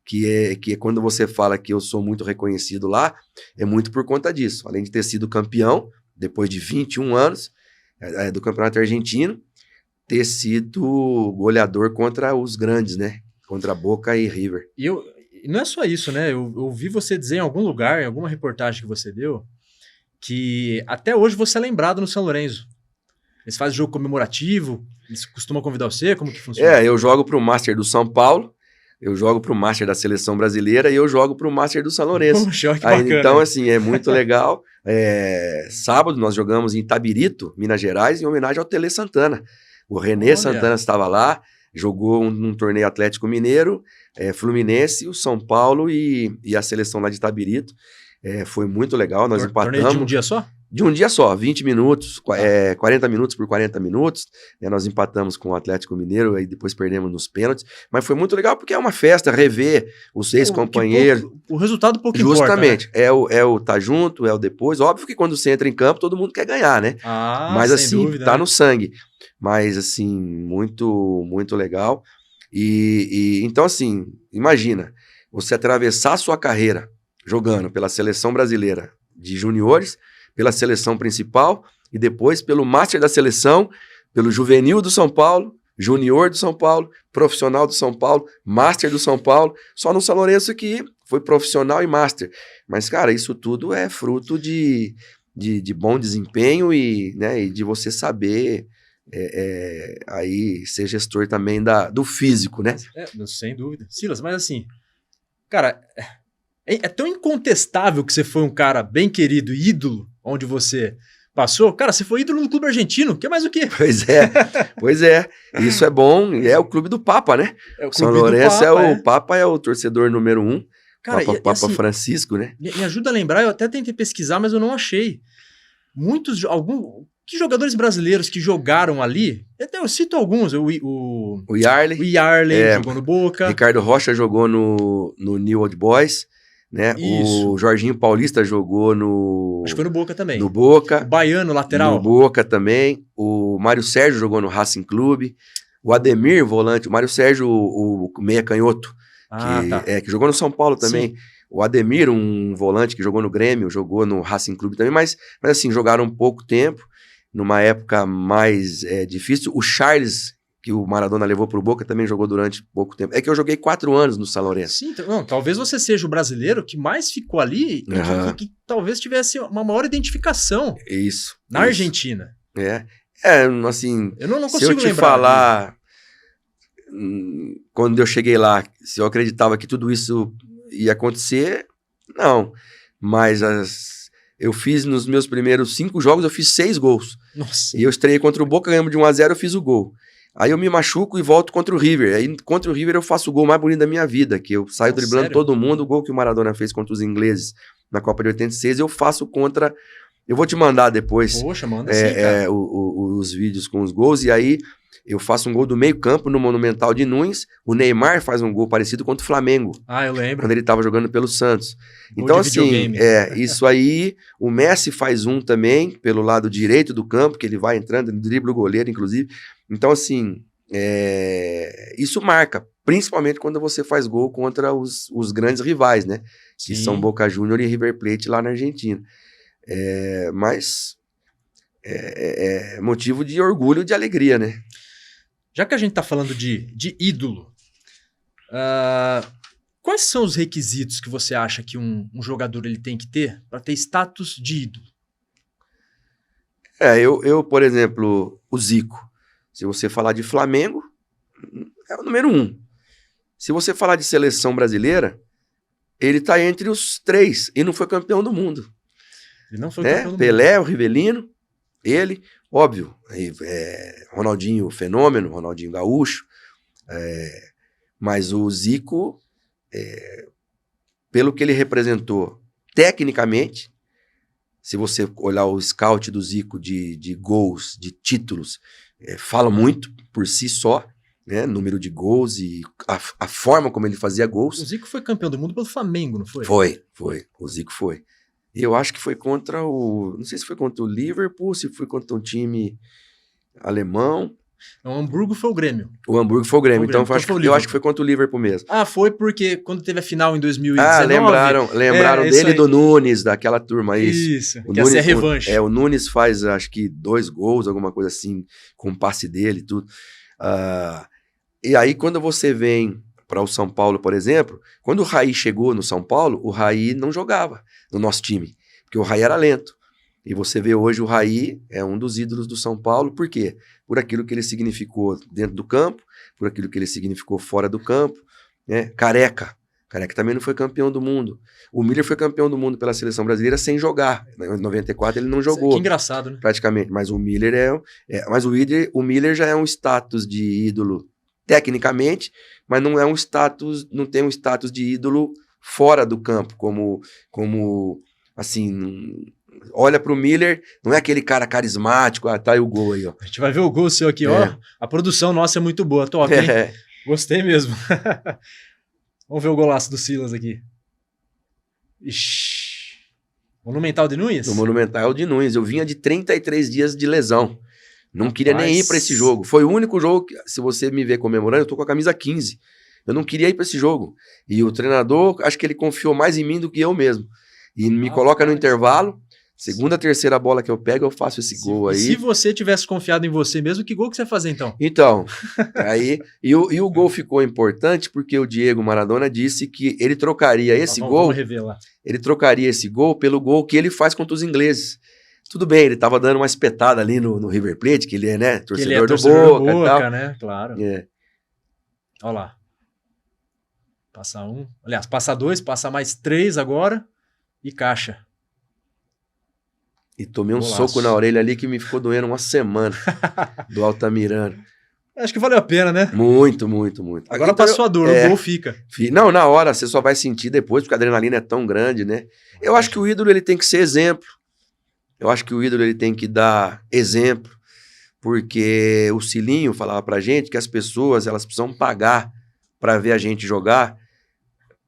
que é quando você fala que eu sou muito reconhecido lá, é muito por conta disso. Além de ter sido campeão, depois de 21 anos, do Campeonato Argentino, ter sido goleador contra os grandes, né? Contra Boca e River. E não é só isso, né? Eu ouvi você dizer em algum lugar, em alguma reportagem que você deu, que até hoje você é lembrado no São Lourenço. Eles fazem jogo comemorativo, eles costumam convidar você, como que funciona? Eu jogo pro Master do São Paulo, eu jogo pro Master da Seleção Brasileira e eu jogo pro Master do São Lourenço. Poxa, que bacana. Então, assim, é muito legal. Sábado nós jogamos em Itabirito, Minas Gerais, em homenagem ao Tele Santana. O René Santana estava lá, jogou num torneio Atlético Mineiro, Fluminense, o São Paulo e a seleção lá de Itabirito. Foi muito legal, nós empatamos. Torneio de um dia só? De um dia só, 20 minutos, 40 minutos por 40 minutos, né, nós empatamos com o Atlético Mineiro, aí depois perdemos nos pênaltis, mas foi muito legal porque é uma festa, rever os 6 companheiros. O resultado pouco Justamente, importa, né? é o tá junto, é o depois, óbvio que quando você entra em campo todo mundo quer ganhar, né? Mas assim, dúvida, tá né? no sangue, mas assim, muito, muito legal, e então assim, imagina, você atravessar a sua carreira jogando pela Seleção Brasileira de Juniores, pela seleção principal e depois pelo Master da Seleção, pelo Juvenil do São Paulo, Junior do São Paulo, Profissional do São Paulo, Master do São Paulo, só no São Lourenço que foi Profissional e Master. Mas, cara, isso tudo é fruto de bom desempenho e, né, e de você saber aí ser gestor também do físico, né? Sem dúvida. Silas, mas assim, cara... É tão incontestável que você foi um cara bem querido, ídolo, onde você passou. Cara, você foi ídolo no clube argentino, que é mais o quê? Pois é. Isso é bom. E é o clube do Papa, né? São Lourenço o Papa é o torcedor número 1. Cara, Papa assim, Francisco, né? Me ajuda a lembrar, eu até tentei pesquisar, mas eu não achei. Que jogadores brasileiros que jogaram ali, eu cito alguns, o Yarley jogou no Boca. Ricardo Rocha jogou no New Old Boys. Né? O Jorginho Paulista jogou no... Acho que foi no Boca também. No Boca. O Baiano, lateral. No Boca também. O Mário Sérgio jogou no Racing Clube. O Ademir, volante. O Mário Sérgio, o meia canhoto. Que jogou no São Paulo também. Sim. O Ademir, um volante que jogou no Grêmio, jogou no Racing Clube também, mas assim, jogaram pouco tempo, numa época mais difícil. O Charles, que o Maradona levou pro Boca, também jogou durante pouco tempo. É que eu joguei 4 anos no São Lourenço. Sim, não, talvez você seja o brasileiro que mais ficou ali e que talvez tivesse uma maior identificação na Argentina. Assim, eu não se eu te falar, quando eu cheguei lá, se eu acreditava que tudo isso ia acontecer, não. Mas eu fiz nos meus primeiros 5 jogos, eu fiz 6 gols. Nossa. E eu estreiei contra o Boca, ganhamos de 1-0, eu fiz o gol. Aí eu me machuco e volto contra o River. Aí contra o River eu faço o gol mais bonito da minha vida, que eu saio driblando todo mundo. O gol que o Maradona fez contra os ingleses na Copa de 86, eu faço contra... Eu vou te mandar depois. Poxa, manda sim, cara. Os vídeos com os gols. E aí eu faço um gol do meio campo no Monumental de Nunes. O Neymar faz um gol parecido contra o Flamengo. Ah, eu lembro. Quando ele estava jogando pelo Santos. Então assim, isso aí, o Messi faz um também, pelo lado direito do campo, que ele vai entrando, ele dribla o goleiro, inclusive. Então assim, isso marca, principalmente quando você faz gol contra os grandes rivais, né? Que são Boca Juniors e River Plate lá na Argentina. Mas é motivo de orgulho e de alegria, né? Já que a gente tá falando de ídolo, quais são os requisitos que você acha que um jogador ele tem que ter para ter status de ídolo? Eu, por exemplo, o Zico. Se você falar de Flamengo, é o número 1. Se você falar de seleção brasileira, ele tá entre os 3 e não foi campeão do mundo. Ele não foi campeão do Pelé, o Rivelino, ele, óbvio, Ronaldinho Fenômeno, Ronaldinho Gaúcho, mas o Zico, pelo que ele representou tecnicamente, se você olhar o scout do Zico de gols, de títulos, fala muito por si só, né? Número de gols e a forma como ele fazia gols. O Zico foi campeão do mundo pelo Flamengo, não foi? Foi. O Zico foi. Eu acho que foi contra não sei se foi contra o Liverpool, se foi contra um time alemão. O Hamburgo foi o Grêmio. O Hamburgo foi o Grêmio, então eu acho que foi contra o Liverpool mesmo. Foi porque quando teve a final em 2019... lembraram dele e do Nunes, daquela turma, isso. O que Nunes, ia ser a revanche. O Nunes faz, acho que 2 gols, alguma coisa assim, com o passe dele e tudo. E aí, quando você vem para o São Paulo, por exemplo, quando o Raí chegou no São Paulo, o Raí não jogava no nosso time, porque o Raí era lento. E você vê hoje o Raí é um dos ídolos do São Paulo, por quê? Por aquilo que ele significou dentro do campo, por aquilo que ele significou fora do campo, né? Careca também não foi campeão do mundo. O Miller foi campeão do mundo pela seleção brasileira sem jogar. Em 94 ele não jogou. Que engraçado, né? Praticamente. Mas o Miller o Miller já é um status de ídolo tecnicamente, mas não tem um status de ídolo fora do campo, como assim, olha pro Miller, não é aquele cara carismático, tá aí o gol aí, ó. A gente vai ver o gol seu aqui, ó. A produção nossa é muito boa, top, hein? Gostei mesmo. Vamos ver o golaço do Silas aqui. Ixi. Monumental de Nunes? O Monumental de Nunes. Eu vinha de 33 dias de lesão. Não queria nem ir para esse jogo. Foi o único jogo que, se você me ver comemorando, eu tô com a camisa 15. Eu não queria ir para esse jogo. E o treinador, acho que ele confiou mais em mim do que eu mesmo. E me coloca no intervalo. Segunda, terceira bola que eu pego, eu faço esse gol aí. Se você tivesse confiado em você mesmo, que gol que você ia fazer então? Então, aí... E o gol ficou importante porque o Diego Maradona disse que ele trocaria esse gol... Vamos revelar. Ele trocaria esse gol pelo gol que ele faz contra os ingleses. Tudo bem, ele tava dando uma espetada ali no River Plate, que ele é, né, torcedor do Boca e tal. Né? Claro. Olha lá. Passa 1. Aliás, passa 2, passa mais 3 agora e caixa. E tomei um soco na orelha ali que me ficou doendo uma semana do Altamirano. Acho que valeu a pena, né? Muito, muito, muito. Agora então, passou a dor, o gol fica. Não, na hora, você só vai sentir depois, porque a adrenalina é tão grande, né? Eu acho que o ídolo ele tem que ser exemplo. Eu acho que o ídolo ele tem que dar exemplo, porque o Cilinho falava pra gente que as pessoas elas precisam pagar para ver a gente jogar,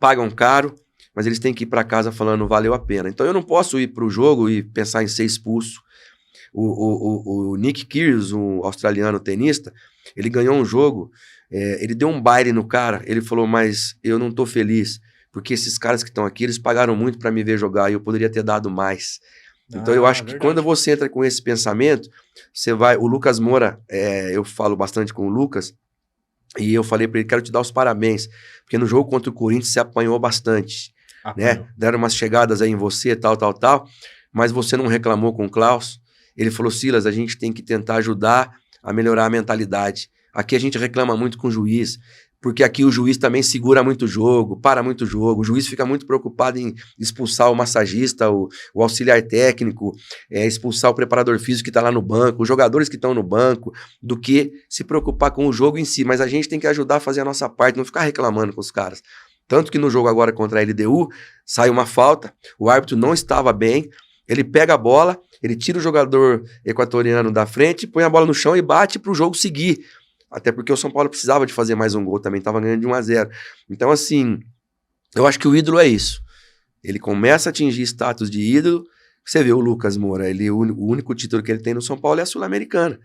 pagam caro, mas eles têm que ir para casa falando valeu a pena. Então eu não posso ir pro jogo e pensar em ser expulso. O Nick Kyrgios, um australiano tenista, ele ganhou um jogo, ele deu um baile no cara, ele falou, mas eu não tô feliz, porque esses caras que estão aqui, eles pagaram muito para me ver jogar e eu poderia ter dado mais. Então eu acho que quando você entra com esse pensamento, você vai... O Lucas Moura, eu falo bastante com o Lucas, e eu falei para ele, quero te dar os parabéns, porque no jogo contra o Corinthians você apanhou bastante, né? Deram umas chegadas aí em você, tal, mas você não reclamou com o Klaus. Ele falou, Silas, a gente tem que tentar ajudar a melhorar a mentalidade. Aqui a gente reclama muito com o juiz, porque aqui o juiz também segura muito o jogo, para muito o jogo, o juiz fica muito preocupado em expulsar o massagista, o auxiliar técnico, expulsar o preparador físico que está lá no banco, os jogadores que estão no banco, do que se preocupar com o jogo em si, mas a gente tem que ajudar a fazer a nossa parte, não ficar reclamando com os caras. Tanto que no jogo agora contra a LDU, sai uma falta, o árbitro não estava bem, ele pega a bola, ele tira o jogador equatoriano da frente, põe a bola no chão e bate para o jogo seguir. Até porque o São Paulo precisava de fazer mais um gol também, estava ganhando de 1-0. Então, assim, eu acho que o ídolo é isso. Ele começa a atingir status de ídolo. Você vê o Lucas Moura, o único título que ele tem no São Paulo é a Sul-Americana.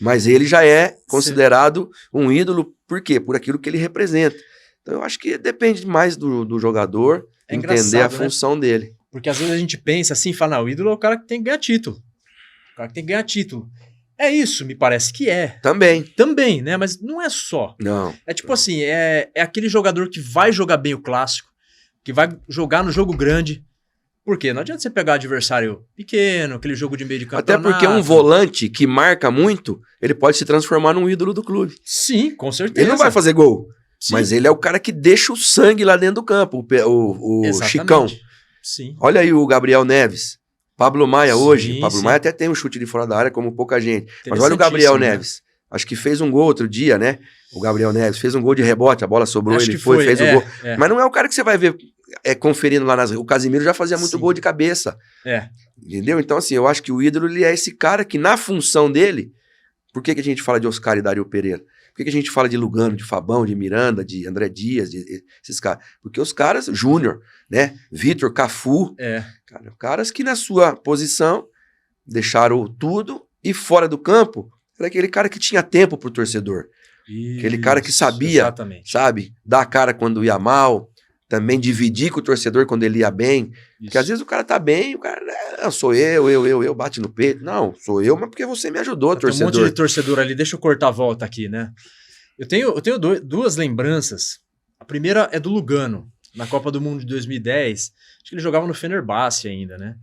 Mas ele já é considerado um ídolo, por quê? Por aquilo que ele representa. Então, eu acho que depende mais do jogador entender a função dele. Porque às vezes a gente pensa assim, fala, não, o ídolo é o cara que tem que ganhar título. O cara que tem que ganhar título. É isso, me parece que é. Também, né? Mas não é só. Não. É tipo assim, é aquele jogador que vai jogar bem o clássico, que vai jogar no jogo grande. Por quê? Não adianta você pegar adversário pequeno, aquele jogo de meio de campeonato. Até porque um volante que marca muito, ele pode se transformar num ídolo do clube. Sim, com certeza. Ele não vai fazer gol, mas ele é o cara que deixa o sangue lá dentro do campo, o Chicão. Sim. Olha aí o Gabriel Neves. Pablo Maia hoje. Pablo Maia até tem um chute de fora da área, como pouca gente. Mas olha o Gabriel Neves. Acho que fez um gol outro dia, né? O Gabriel Neves fez um gol de rebote, a bola sobrou, ele fez o gol. Mas não é o cara que você vai ver conferindo lá nas... O Casimiro já fazia muito gol de cabeça. Entendeu? Então, assim, eu acho que o ídolo, ele é esse cara que, na função dele... Por que a gente fala de Oscar e Dario Pereira? Por que a gente fala de Lugano, de Fabão, de Miranda, de André Dias, esses caras? Porque os caras, Júnior, né? Vitor, Cafu, caras que na sua posição deixaram tudo e fora do campo, era aquele cara que tinha tempo pro torcedor. Isso, aquele cara que sabia, sabe? Dar a cara quando ia mal, também dividir com o torcedor quando ele ia bem. Isso. Porque às vezes o cara tá bem, o cara, sou eu, bate no peito. Não, sou eu, mas porque você me ajudou, torcedor. Tem um monte de torcedor ali, deixa eu cortar a volta aqui, né? Eu tenho duas lembranças. A primeira é do Lugano, na Copa do Mundo de 2010. Acho que ele jogava no Fenerbahçe ainda, né?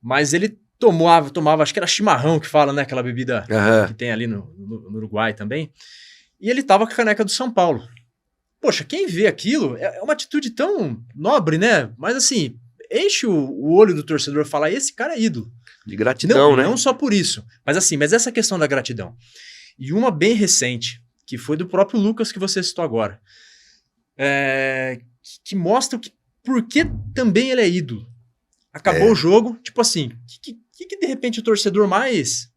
Mas ele tomava, acho que era chimarrão que fala, né? Aquela bebida que tem ali no Uruguai também. E ele tava com a caneca do São Paulo. Poxa, quem vê aquilo é uma atitude tão nobre, né? Mas assim, enche o olho do torcedor e fala, esse cara é ídolo. De gratidão, né? Não só por isso. Mas assim, essa questão da gratidão. E uma bem recente, que foi do próprio Lucas que você citou agora, que mostra por que também ele é ídolo. Acabou o jogo, tipo assim, que de repente o torcedor mais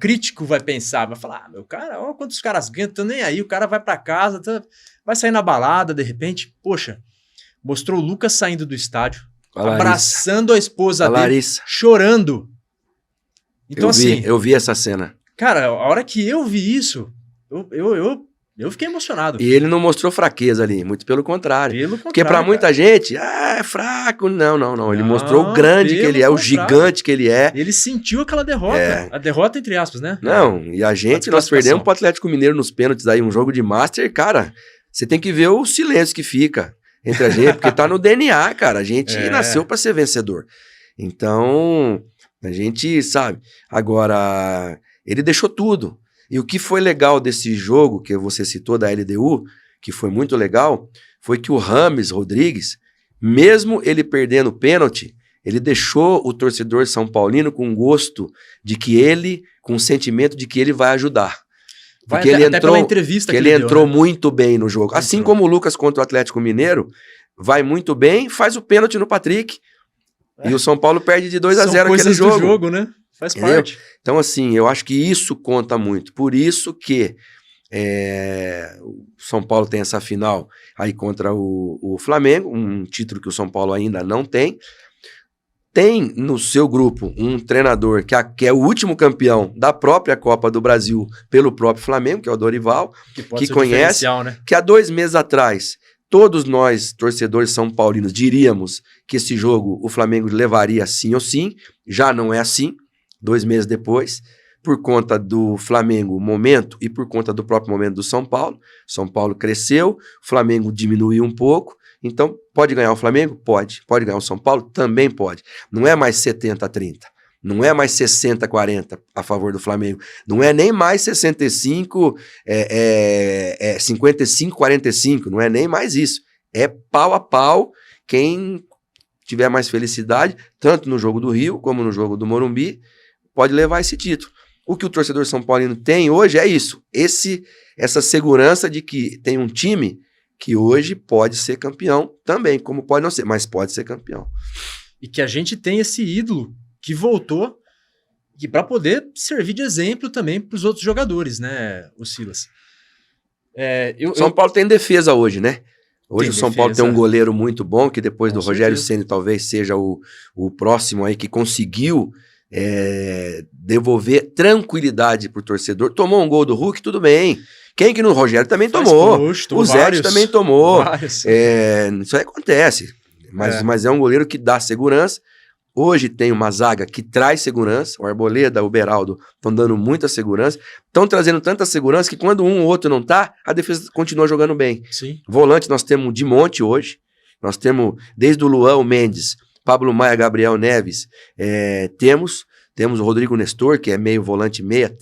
crítico vai pensar? Vai falar, meu cara, olha quantos caras ganham, tô nem aí, o cara vai pra casa, vai sair na balada, de repente, poxa, mostrou o Lucas saindo do estádio, abraçando a esposa dele, Larissa, chorando. Então eu vi essa cena. Cara, a hora que eu vi isso, eu fiquei emocionado. E ele não mostrou fraqueza ali, muito pelo contrário. Porque pra muita gente, é fraco. Não. Ele mostrou o grande que ele é, o gigante que ele é. Ele sentiu aquela derrota. A derrota, entre aspas, né? Não, e nós perdemos pro Atlético Mineiro nos pênaltis aí, um jogo de Master, cara, você tem que ver o silêncio que fica entre a gente, porque tá no DNA, cara. A gente nasceu pra ser vencedor. Então, a gente sabe. Agora, ele deixou tudo. E o que foi legal desse jogo, que você citou, da LDU, que foi muito legal, foi que o Rames Rodrigues, mesmo ele perdendo o pênalti, ele deixou o torcedor são paulino com gosto de que ele, com o sentimento de que ele vai ajudar. Porque ele entrou, pela entrevista que ele entrou muito bem no jogo. Assim como o Lucas contra o Atlético Mineiro, vai muito bem, faz o pênalti no Patrick, e o São Paulo perde de 2-0 aquele jogo. Do jogo, né? Faz parte. Então, assim, eu acho que isso conta muito. Por isso que o São Paulo tem essa final aí contra o Flamengo, um título que o São Paulo ainda não tem. Tem no seu grupo um treinador que é o último campeão da própria Copa do Brasil pelo próprio Flamengo, que é o Dorival, que conhece, né? Que há 2 meses atrás Todos nós, torcedores são paulinos, diríamos que esse jogo o Flamengo levaria sim ou sim. Já não é assim, 2 meses depois, por conta do Flamengo momento e por conta do próprio momento do São Paulo. São Paulo cresceu, o Flamengo diminuiu um pouco. Então, pode ganhar o Flamengo? Pode. Pode ganhar o São Paulo? Também pode. Não é mais 70-30. Não é mais 60-40 a favor do Flamengo. Não é nem mais 55-45. Não é nem mais isso. É pau a pau. Quem tiver mais felicidade, tanto no jogo do Rio como no jogo do Morumbi, pode levar esse título. O que o torcedor São Paulino tem hoje é isso. Essa segurança de que tem um time que hoje pode ser campeão também, como pode não ser, mas pode ser campeão. E que a gente tem esse ídolo que voltou e para poder servir de exemplo também para os outros jogadores, né, o Silas? São Paulo tem defesa hoje, né? Hoje o São Paulo tem um goleiro muito bom, que depois do Rogério Ceni talvez seja o próximo aí que conseguiu devolver tranquilidade pro torcedor. Tomou um gol do Hulk, tudo bem. Quem que no Rogério também tomou. O Zé também tomou. Isso aí acontece. Mas é um goleiro que dá segurança. Hoje tem uma zaga que traz segurança. O Arboleda, o Beraldo estão dando muita segurança. Estão trazendo tanta segurança que quando um ou outro não tá, a defesa continua jogando bem. Sim. Volante nós temos de monte hoje. Nós temos desde o Luan, o Mendes, Pablo Maia, Gabriel Neves. Temos o Rodrigo Nestor, que é meio volante meia.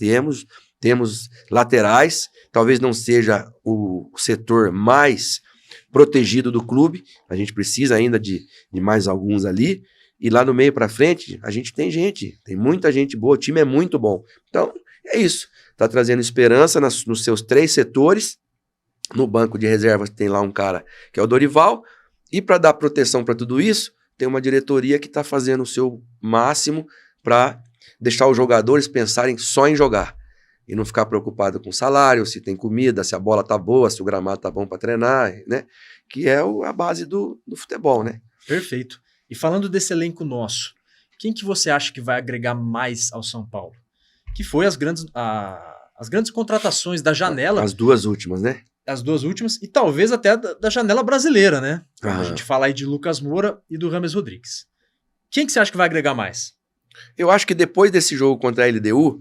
Temos laterais. Talvez não seja o setor mais protegido do clube. A gente precisa ainda de mais alguns ali. E lá no meio para frente, a gente tem muita gente boa, o time é muito bom. Então, é isso. Tá trazendo esperança nos seus 3 setores. No banco de reservas tem lá um cara que é o Dorival. E para dar proteção para tudo isso, tem uma diretoria que está fazendo o seu máximo para deixar os jogadores pensarem só em jogar. E não ficar preocupado com salário, se tem comida, se a bola tá boa, se o gramado tá bom para treinar, né? Que é a base do futebol, né? Perfeito. E falando desse elenco nosso, quem que você acha que vai agregar mais ao São Paulo? Que foi as grandes contratações da janela. As 2 últimas, né? As 2 últimas, e talvez até da janela brasileira, né? A gente fala aí de Lucas Moura e do Rames Rodrigues. Quem que você acha que vai agregar mais? Eu acho que depois desse jogo contra a LDU,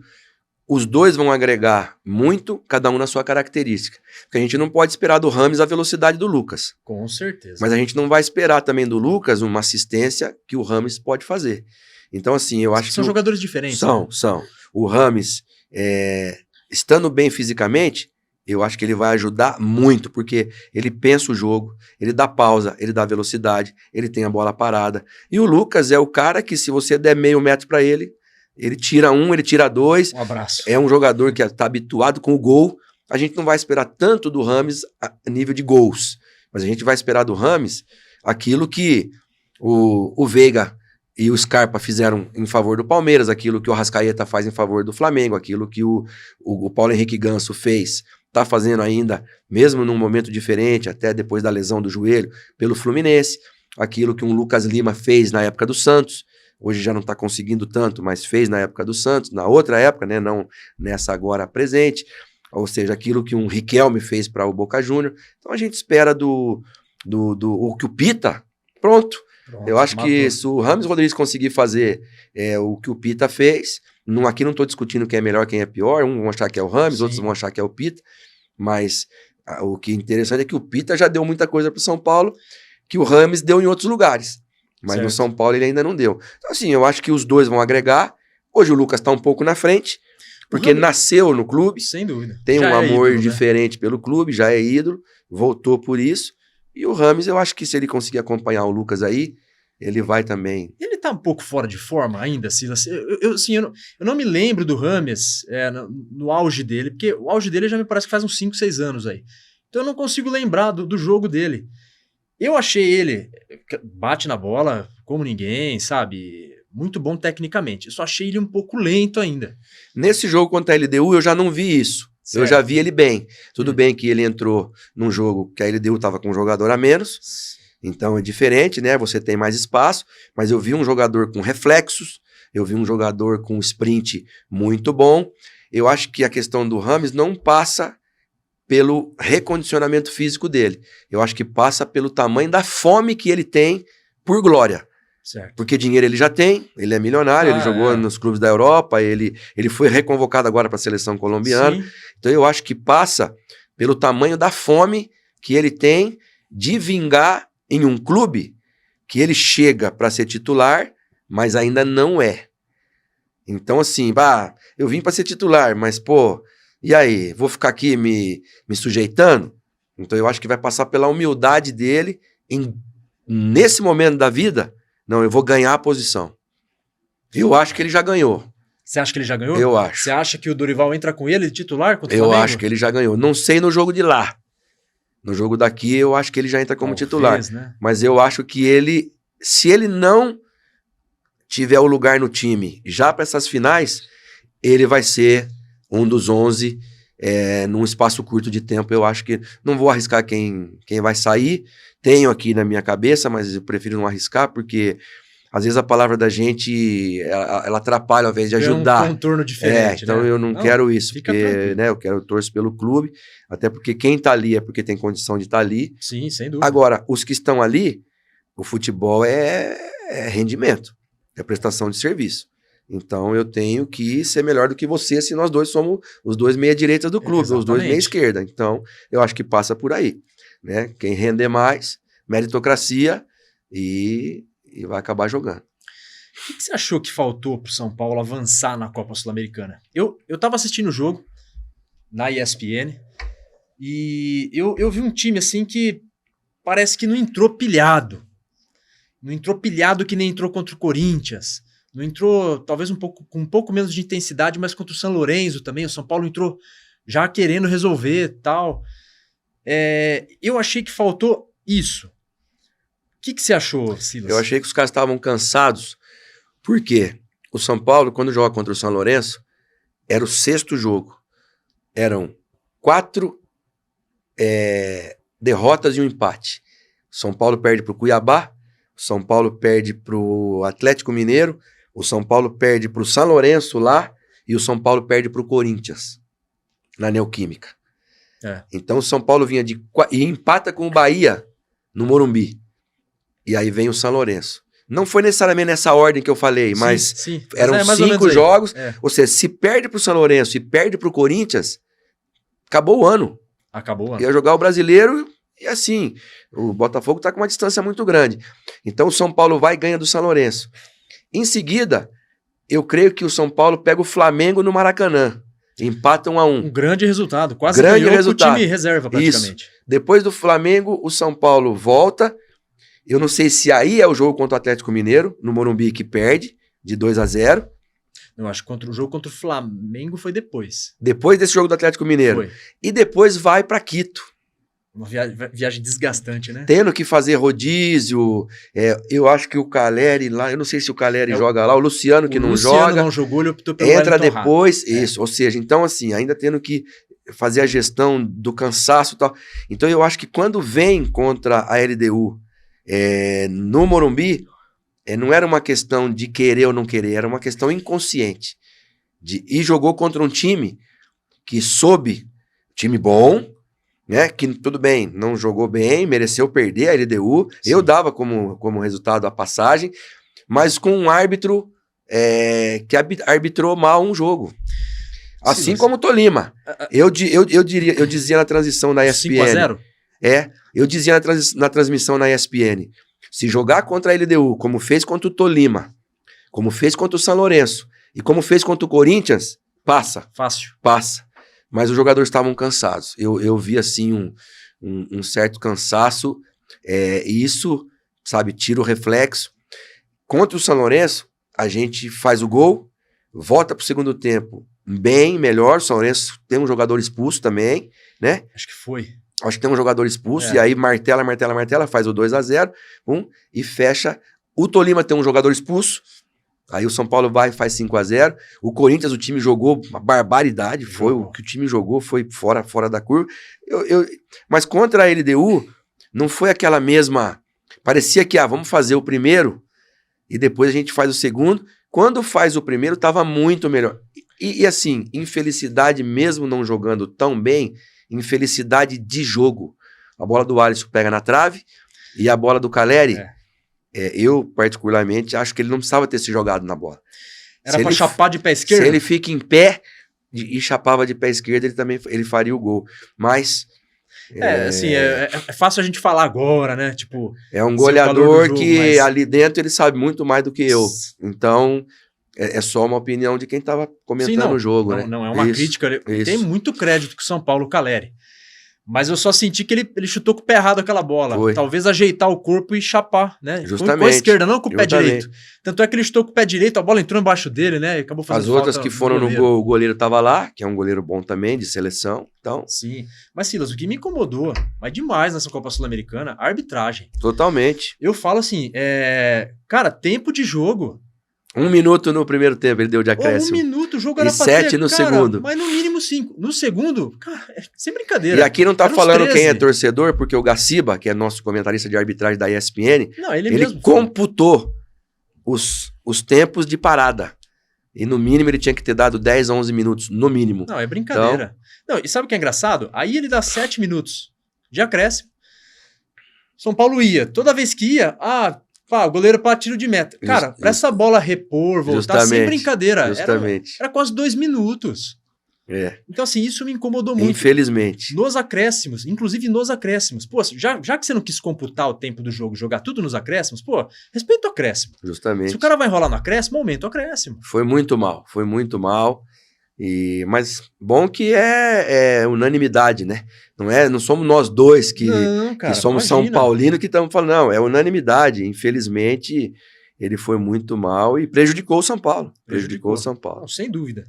os 2 vão agregar muito, cada um na sua característica. Porque a gente não pode esperar do Rames a velocidade do Lucas. Com certeza. Mas a gente não vai esperar também do Lucas uma assistência que o Rames pode fazer. Então, assim, eu acho que... São jogadores diferentes. São. O Rames, estando bem fisicamente, eu acho que ele vai ajudar muito, porque ele pensa o jogo, ele dá pausa, ele dá velocidade, ele tem a bola parada. E o Lucas é o cara que, se você der meio metro para ele tira 1, ele tira 2. Um abraço. É um jogador que está habituado com o gol. A gente não vai esperar tanto do Rames a nível de gols, mas a gente vai esperar do Rames aquilo que o Veiga e o Scarpa fizeram em favor do Palmeiras, aquilo que o Arrascaeta faz em favor do Flamengo, aquilo que o Paulo Henrique Ganso fez, está fazendo ainda, mesmo num momento diferente, até depois da lesão do joelho, pelo Fluminense, aquilo que um Lucas Lima fez na época do Santos. Hoje já não está conseguindo tanto, mas fez na época do Santos, na outra época, né, não nessa agora presente, ou seja, aquilo que um Riquelme fez para o Boca Júnior. Então a gente espera o que o Pita, pronto. Eu acho que se o Rames Rodrigues conseguir fazer o que o Pita fez, aqui não estou discutindo quem é melhor, quem é pior, uns vão achar que é o Rames, outros vão achar que é o Pita, mas o que é interessante é que o Pita já deu muita coisa para o São Paulo, que o Rames deu em outros lugares. Mas certo. No São Paulo ele ainda não deu. Então, assim, eu acho que os 2 vão agregar. Hoje o Lucas está um pouco na frente, porque nasceu no clube. Sem dúvida. Tem já um amor ídolo, diferente pelo clube, já é ídolo, voltou por isso. E o Rames, eu acho que se ele conseguir acompanhar o Lucas aí, ele vai também. Ele tá um pouco fora de forma ainda, Silas. Eu não me lembro do Rames no auge dele, porque o auge dele já me parece que faz uns 5, 6 anos aí. Então eu não consigo lembrar do jogo dele. Eu achei ele, bate na bola como ninguém, sabe? Muito bom tecnicamente. Eu só achei ele um pouco lento ainda. Nesse jogo contra a LDU eu já não vi isso. Certo. Eu já vi ele bem. Tudo bem que ele entrou num jogo que a LDU estava com um jogador a menos. Então é diferente, né? Você tem mais espaço. Mas eu vi um jogador com reflexos. Eu vi um jogador com sprint muito bom. Eu acho que a questão do Rames não passa pelo recondicionamento físico dele. Eu acho que passa pelo tamanho da fome que ele tem por glória. Certo. Porque dinheiro ele já tem, ele é milionário, ele jogou nos clubes da Europa, ele foi reconvocado agora para a seleção colombiana. Sim. Então eu acho que passa pelo tamanho da fome que ele tem de vingar em um clube que ele chega para ser titular, mas ainda não é. Então assim, eu vim para ser titular, mas pô, e aí? Vou ficar aqui me sujeitando? Então eu acho que vai passar pela humildade dele nesse momento da vida. Não, eu vou ganhar a posição. Eu acho que ele já ganhou. Você acha que ele já ganhou? Eu acho. Você acha que o Dorival entra com ele de titular contra o Eu Flamengo? acho que ele já ganhou. Não sei no jogo de lá. No jogo daqui, eu acho que ele já entra como titular. Né? Mas eu acho que ele, se ele não tiver o lugar no time já para essas finais, ele vai ser um dos 11 num espaço curto de tempo. Eu acho que não vou arriscar quem vai sair. Tenho aqui na minha cabeça, mas eu prefiro não arriscar, porque às vezes a palavra da gente ela atrapalha ao invés de ajudar. É um contorno diferente. Então eu não quero isso, fica porque eu torço pelo clube, até porque quem tá ali é porque tem condição de estar ali. Sim, sem dúvida. Agora, os que estão ali, o futebol é rendimento, é prestação de serviço. Então eu tenho que ser melhor do que você, se nós dois somos os dois meia-direita do clube, os dois meia-esquerda. Então eu acho que passa por aí. Né? Quem render mais, meritocracia e vai acabar jogando. O que você achou que faltou pro São Paulo avançar na Copa Sul-Americana? Eu tava assistindo o jogo na ESPN e eu vi um time assim que parece que não entrou pilhado. Não entrou pilhado que nem entrou contra o Corinthians. Não entrou, talvez com um pouco menos de intensidade, mas contra o São Lourenço também. O São Paulo entrou já querendo resolver e tal. Eu achei que faltou isso. O que você achou, Silas? Eu achei que os caras estavam cansados, porque o São Paulo, quando joga contra o São Lourenço, era o 6º jogo. Eram 4 derrotas e um empate. O São Paulo perde para o Cuiabá, o São Paulo perde para o Atlético Mineiro, o São Paulo perde para o São Lourenço lá e o São Paulo perde para o Corinthians, na Neoquímica. Então o São Paulo vinha e empata com o Bahia no Morumbi. E aí vem o São Lourenço. Não foi necessariamente nessa ordem que eu falei, mas eram 5 jogos. Ou seja, se perde pro São Lourenço e perde pro Corinthians, acabou o ano. Acabou o ano. Ia jogar o Brasileiro e assim, o Botafogo tá com uma distância muito grande. Então o São Paulo vai e ganha do São Lourenço. Em seguida, eu creio que o São Paulo pega o Flamengo no Maracanã. Empata 1-1. Um grande resultado. Quase ganhou com o time reserva praticamente. Isso. Depois do Flamengo, o São Paulo volta. Eu não sei se aí é o jogo contra o Atlético Mineiro, no Morumbi, que perde de 2-0. Eu acho que o jogo contra o Flamengo foi depois. Depois desse jogo do Atlético Mineiro. Foi. E depois vai para Quito. Uma viagem desgastante, né? Tendo que fazer rodízio. Eu acho que o Caleri lá, eu não sei se o Caleri joga lá, o Luciano que não joga. O Luciano não jogou, ele optou pelo entra depois, isso. Ou seja, então assim, ainda tendo que fazer a gestão do cansaço e tal. Então eu acho que quando vem contra a LDU no Morumbi, não era uma questão de querer ou não querer, era uma questão inconsciente. E jogou contra um time que soube, time bom, né? Que tudo bem, não jogou bem, mereceu perder a LDU. Sim. Eu dava como resultado a passagem, mas com um árbitro que arbitrou mal um jogo. Assim como o Tolima. Eu dizia na transição na ESPN. 5-0? Eu dizia na transmissão na ESPN. Se jogar contra a LDU, como fez contra o Tolima, como fez contra o São Lourenço e como fez contra o Corinthians, passa. Fácil. Passa. Mas os jogadores estavam cansados. Eu vi, assim, um certo cansaço. E isso, sabe, tira o reflexo. Contra o São Lourenço, a gente faz o gol, volta pro segundo tempo bem, melhor. O São Lourenço tem um jogador expulso também, né? Acho que foi. Acho que tem um jogador expulso, e aí martela, faz o 2-0, e fecha. O Tolima tem um jogador expulso, aí o São Paulo vai e faz 5-0. O Corinthians, o time jogou uma barbaridade, o que o time jogou foi fora da curva. Mas contra a LDU, não foi aquela mesma... Parecia que, vamos fazer o primeiro, e depois a gente faz o segundo. Quando faz o primeiro, estava muito melhor. E assim, infelicidade, mesmo não jogando tão bem, infelicidade de jogo. A bola do Alisson pega na trave e a bola do Caleri, eu particularmente acho que ele não precisava ter se jogado na bola. Era pra chapar de pé esquerdo? Se ele fica em pé e chapava de pé esquerdo, ele faria o gol. Mas... assim, é fácil a gente falar agora, né? Tipo, é um goleador jogo, que mas... ali dentro ele sabe muito mais do que eu. Então, é só uma opinião de quem estava comentando o jogo, né? Não é uma crítica. Tem muito crédito que o São Paulo, Caleri. Mas eu só senti que ele chutou com o pé errado aquela bola. Foi. Talvez ajeitar o corpo e chapar, né? Justamente. Com a esquerda, não com o pé direito. Tanto é que ele chutou com o pé direito, a bola entrou embaixo dele, né? E acabou fazendo As outras que foram no gol, o goleiro tava lá, que é um goleiro bom também, de seleção. Então... Sim. Mas, Silas, o que me incomodou, mas demais nessa Copa Sul-Americana, a arbitragem. Totalmente. Eu falo assim, cara, tempo de jogo. 1 minuto no primeiro tempo, ele deu de acréscimo. 1 minuto, o jogo era pra 7 no segundo. Mas no mínimo 5. No segundo, cara, sem brincadeira. E aqui não tá falando quem é torcedor, porque o Gaciba, que é nosso comentarista de arbitragem da ESPN, ele mesmo computou os tempos de parada. E no mínimo ele tinha que ter dado 10 a 11 minutos, no mínimo. Não, é brincadeira. Então... Não, e sabe o que é engraçado? Aí ele dá 7 minutos de acréscimo. São Paulo ia. Toda vez que ia, o goleiro para tiro de meta. Cara, pra essa bola repor, voltar, sem brincadeira. Era quase 2 minutos. Então, assim, isso me incomodou muito. Infelizmente. Nos acréscimos, inclusive nos acréscimos. Pô, já que você não quis computar o tempo do jogo, jogar tudo nos acréscimos, pô, respeita o acréscimo. Justamente. Se o cara vai enrolar no acréscimo, aumenta o acréscimo. Foi muito mal. Mas bom que é unanimidade, né? Não somos nós dois que somos São Paulino que estamos falando, não, é unanimidade. Infelizmente, ele foi muito mal e prejudicou o São Paulo. Prejudicou o São Paulo. Não, sem dúvida.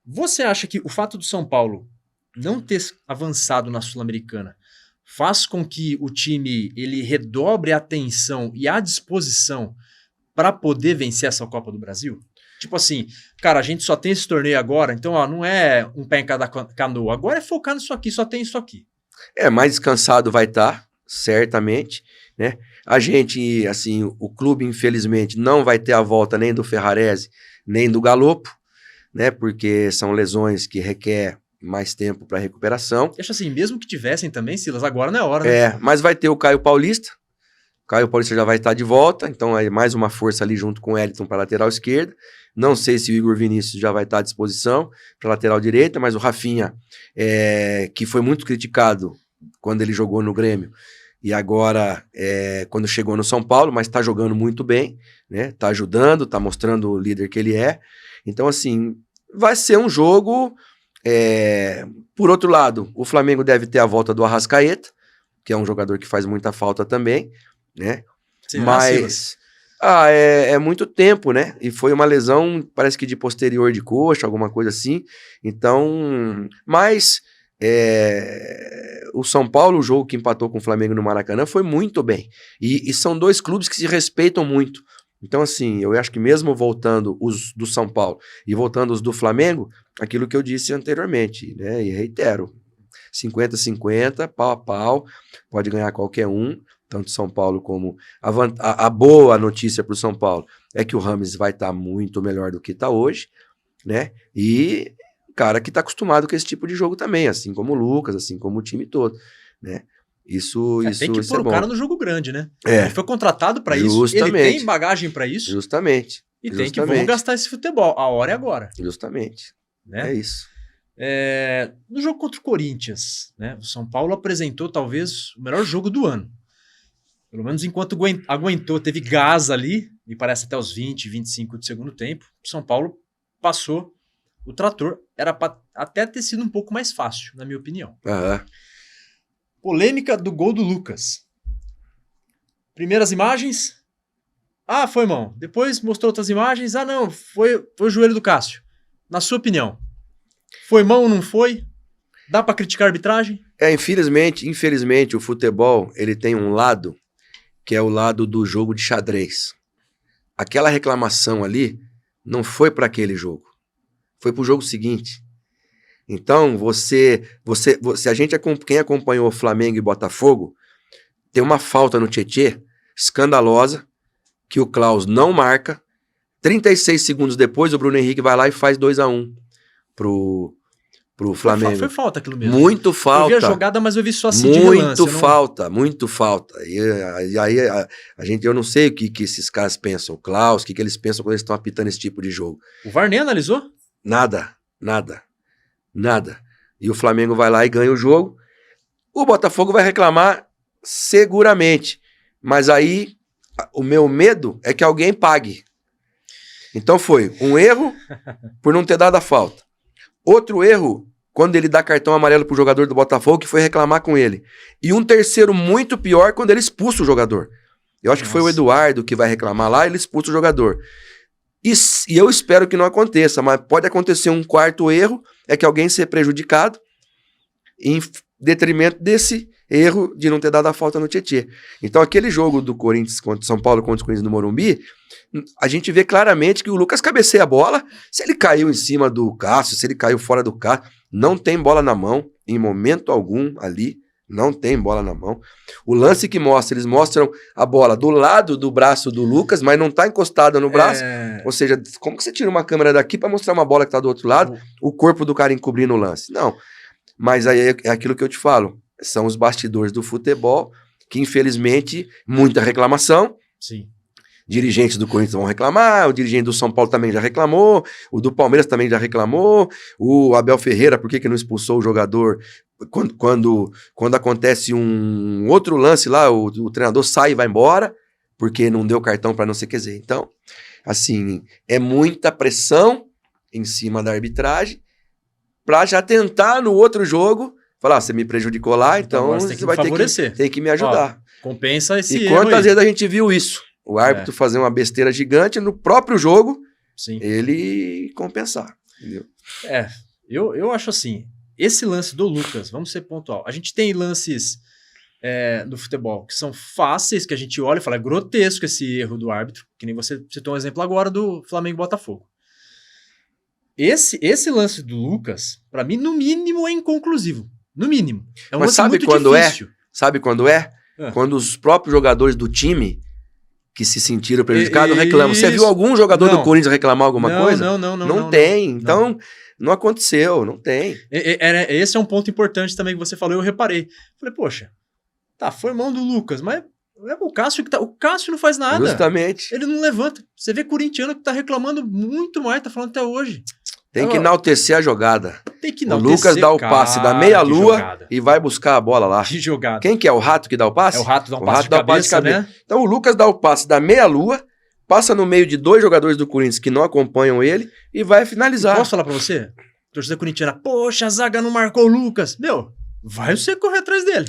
Você acha que o fato do São Paulo não ter avançado na Sul-Americana faz com que o time ele redobre a atenção e a disposição para poder vencer essa Copa do Brasil? Tipo assim, cara, a gente só tem esse torneio agora, então não é um pé em cada canoa. Agora é focar nisso aqui, só tem isso aqui. Mais descansado vai estar, certamente, né? A gente, assim, o clube, infelizmente, não vai ter a volta nem do Ferrarese, nem do Galopo, né? Porque são lesões que requer mais tempo para recuperação. Acho assim, mesmo que tivessem também, Silas, agora não é hora, né? Mas vai ter o Caio Paulista. O Caio Paulista já vai estar de volta, então é mais uma força ali junto com o Wellington para lateral esquerda. Não sei se o Igor Vinícius já vai estar à disposição para lateral direita, mas o Rafinha, que foi muito criticado quando ele jogou no Grêmio, e agora quando chegou no São Paulo, mas está jogando muito bem, né? Está ajudando, está mostrando o líder que ele é. Então, assim, vai ser um jogo... Por outro lado, o Flamengo deve ter a volta do Arrascaeta, que é um jogador que faz muita falta também, né? Mas é muito tempo, né? E foi uma lesão, parece que de posterior de coxa, alguma coisa assim. Então, mas o São Paulo, o jogo que empatou com o Flamengo no Maracanã, foi muito bem. E são dois clubes que se respeitam muito. Então, assim, eu acho que mesmo voltando os do São Paulo e voltando os do Flamengo, aquilo que eu disse anteriormente, né? E reitero, 50-50, pau a pau, pode ganhar qualquer um, tanto São Paulo como... A boa notícia para o São Paulo é que o Rames vai estar muito melhor do que está hoje, né? E cara que está acostumado com esse tipo de jogo também, assim como o Lucas, assim como o time todo, né? Isso tem que pôr o cara no jogo grande, né? É. Ele foi contratado para isso, ele tem bagagem para isso. Justamente. E tem que vamos gastar esse futebol. A hora é agora. Justamente. Né? É isso. No jogo contra o Corinthians, né? O São Paulo apresentou talvez o melhor jogo do ano. Pelo menos enquanto aguentou, teve gás ali, me parece até os 20, 25 do segundo tempo. O São Paulo passou o trator. Era para até ter sido um pouco mais fácil, na minha opinião. Polêmica do gol do Lucas. Primeiras imagens. Foi mão. Depois mostrou outras imagens. Não, foi o joelho do Cássio. Na sua opinião, foi mão ou não foi? Dá para criticar a arbitragem? Infelizmente, o futebol ele tem um lado que é o lado do jogo de xadrez. Aquela reclamação ali não foi para aquele jogo. Foi para o jogo seguinte. Então, quem acompanhou Flamengo e Botafogo, tem uma falta no Tietê, escandalosa, que o Klaus não marca. 36 segundos depois, o Bruno Henrique vai lá e faz 2-1 pro pro Flamengo. Foi falta aquilo mesmo. Muito falta. Eu vi a jogada, mas eu vi só assim de relance. Muito falta. E aí eu não sei o que esses caras pensam, o Klaus, o que eles pensam quando eles estão apitando esse tipo de jogo. O VAR nem analisou? Nada. E o Flamengo vai lá e ganha o jogo. O Botafogo vai reclamar seguramente. Mas aí o meu medo é que alguém pague. Então foi um erro por não ter dado a falta. Outro erro, quando ele dá cartão amarelo pro jogador do Botafogo, que foi reclamar com ele. E um terceiro muito pior, quando ele expulsa o jogador. Eu acho que foi o Eduardo que vai reclamar lá, ele expulsa o jogador. E eu espero que não aconteça, mas pode acontecer um quarto erro, é que alguém ser prejudicado em detrimento desse erro de não ter dado a falta no Tietê. Então aquele jogo do Corinthians contra São Paulo contra o Corinthians no Morumbi, a gente vê claramente que o Lucas cabeceia a bola, se ele caiu em cima do Cássio, se ele caiu fora do Cássio, não tem bola na mão, em momento algum ali, não tem bola na mão. O lance que mostra, eles mostram a bola do lado do braço do Lucas, mas não tá encostada no braço, ou seja, como que você tira uma câmera daqui para mostrar uma bola que tá do outro lado, o corpo do cara encobrindo o lance? Não, mas aí é aquilo que eu te falo, são os bastidores do futebol, que infelizmente, muita reclamação. Sim. Dirigentes do Corinthians vão reclamar, o dirigente do São Paulo também já reclamou, o do Palmeiras também já reclamou, o Abel Ferreira, por que não expulsou o jogador? Quando acontece um outro lance lá, o treinador sai e vai embora, porque não deu cartão para não sei o que dizer. Então, assim, é muita pressão em cima da arbitragem, para já tentar no outro jogo falar, você me prejudicou lá, então você vai ter que me ajudar. Ó, compensa esse erro. E quantas vezes a gente viu isso? O árbitro fazer uma besteira gigante no próprio jogo, sim, ele compensar. Entendeu? Eu acho assim, esse lance do Lucas, vamos ser pontual, a gente tem lances do futebol que são fáceis, que a gente olha e fala, é grotesco esse erro do árbitro, que nem você citou um exemplo agora do Flamengo e Botafogo. Esse lance do Lucas, pra mim, no mínimo, é inconclusivo. No mínimo. É um lance muito difícil. Sabe quando é? Quando os próprios jogadores do time que se sentiram prejudicados reclamam. Você viu algum jogador do Corinthians reclamar alguma coisa? Não tem. Então, não aconteceu, não tem. Esse é um ponto importante também que você falou, eu reparei. Falei, poxa, foi mão do Lucas, mas é o Cássio que tá. O Cássio não faz nada. Justamente. Ele não levanta. Você vê corintiano que tá reclamando muito mais, tá falando até hoje. Tem que enaltecer a jogada. Tem que enaltecer. O Lucas dá o passe da meia-lua e vai buscar a bola lá. Que jogada. Quem que é? O Rato que dá o passe? É o Rato dá um passe de cabeça, né? Então o Lucas dá o passe da meia-lua, passa no meio de dois jogadores do Corinthians que não acompanham ele e vai finalizar. Posso falar pra você? Torcida corintiana, poxa, a zaga não marcou o Lucas. Meu, vai você correr atrás dele.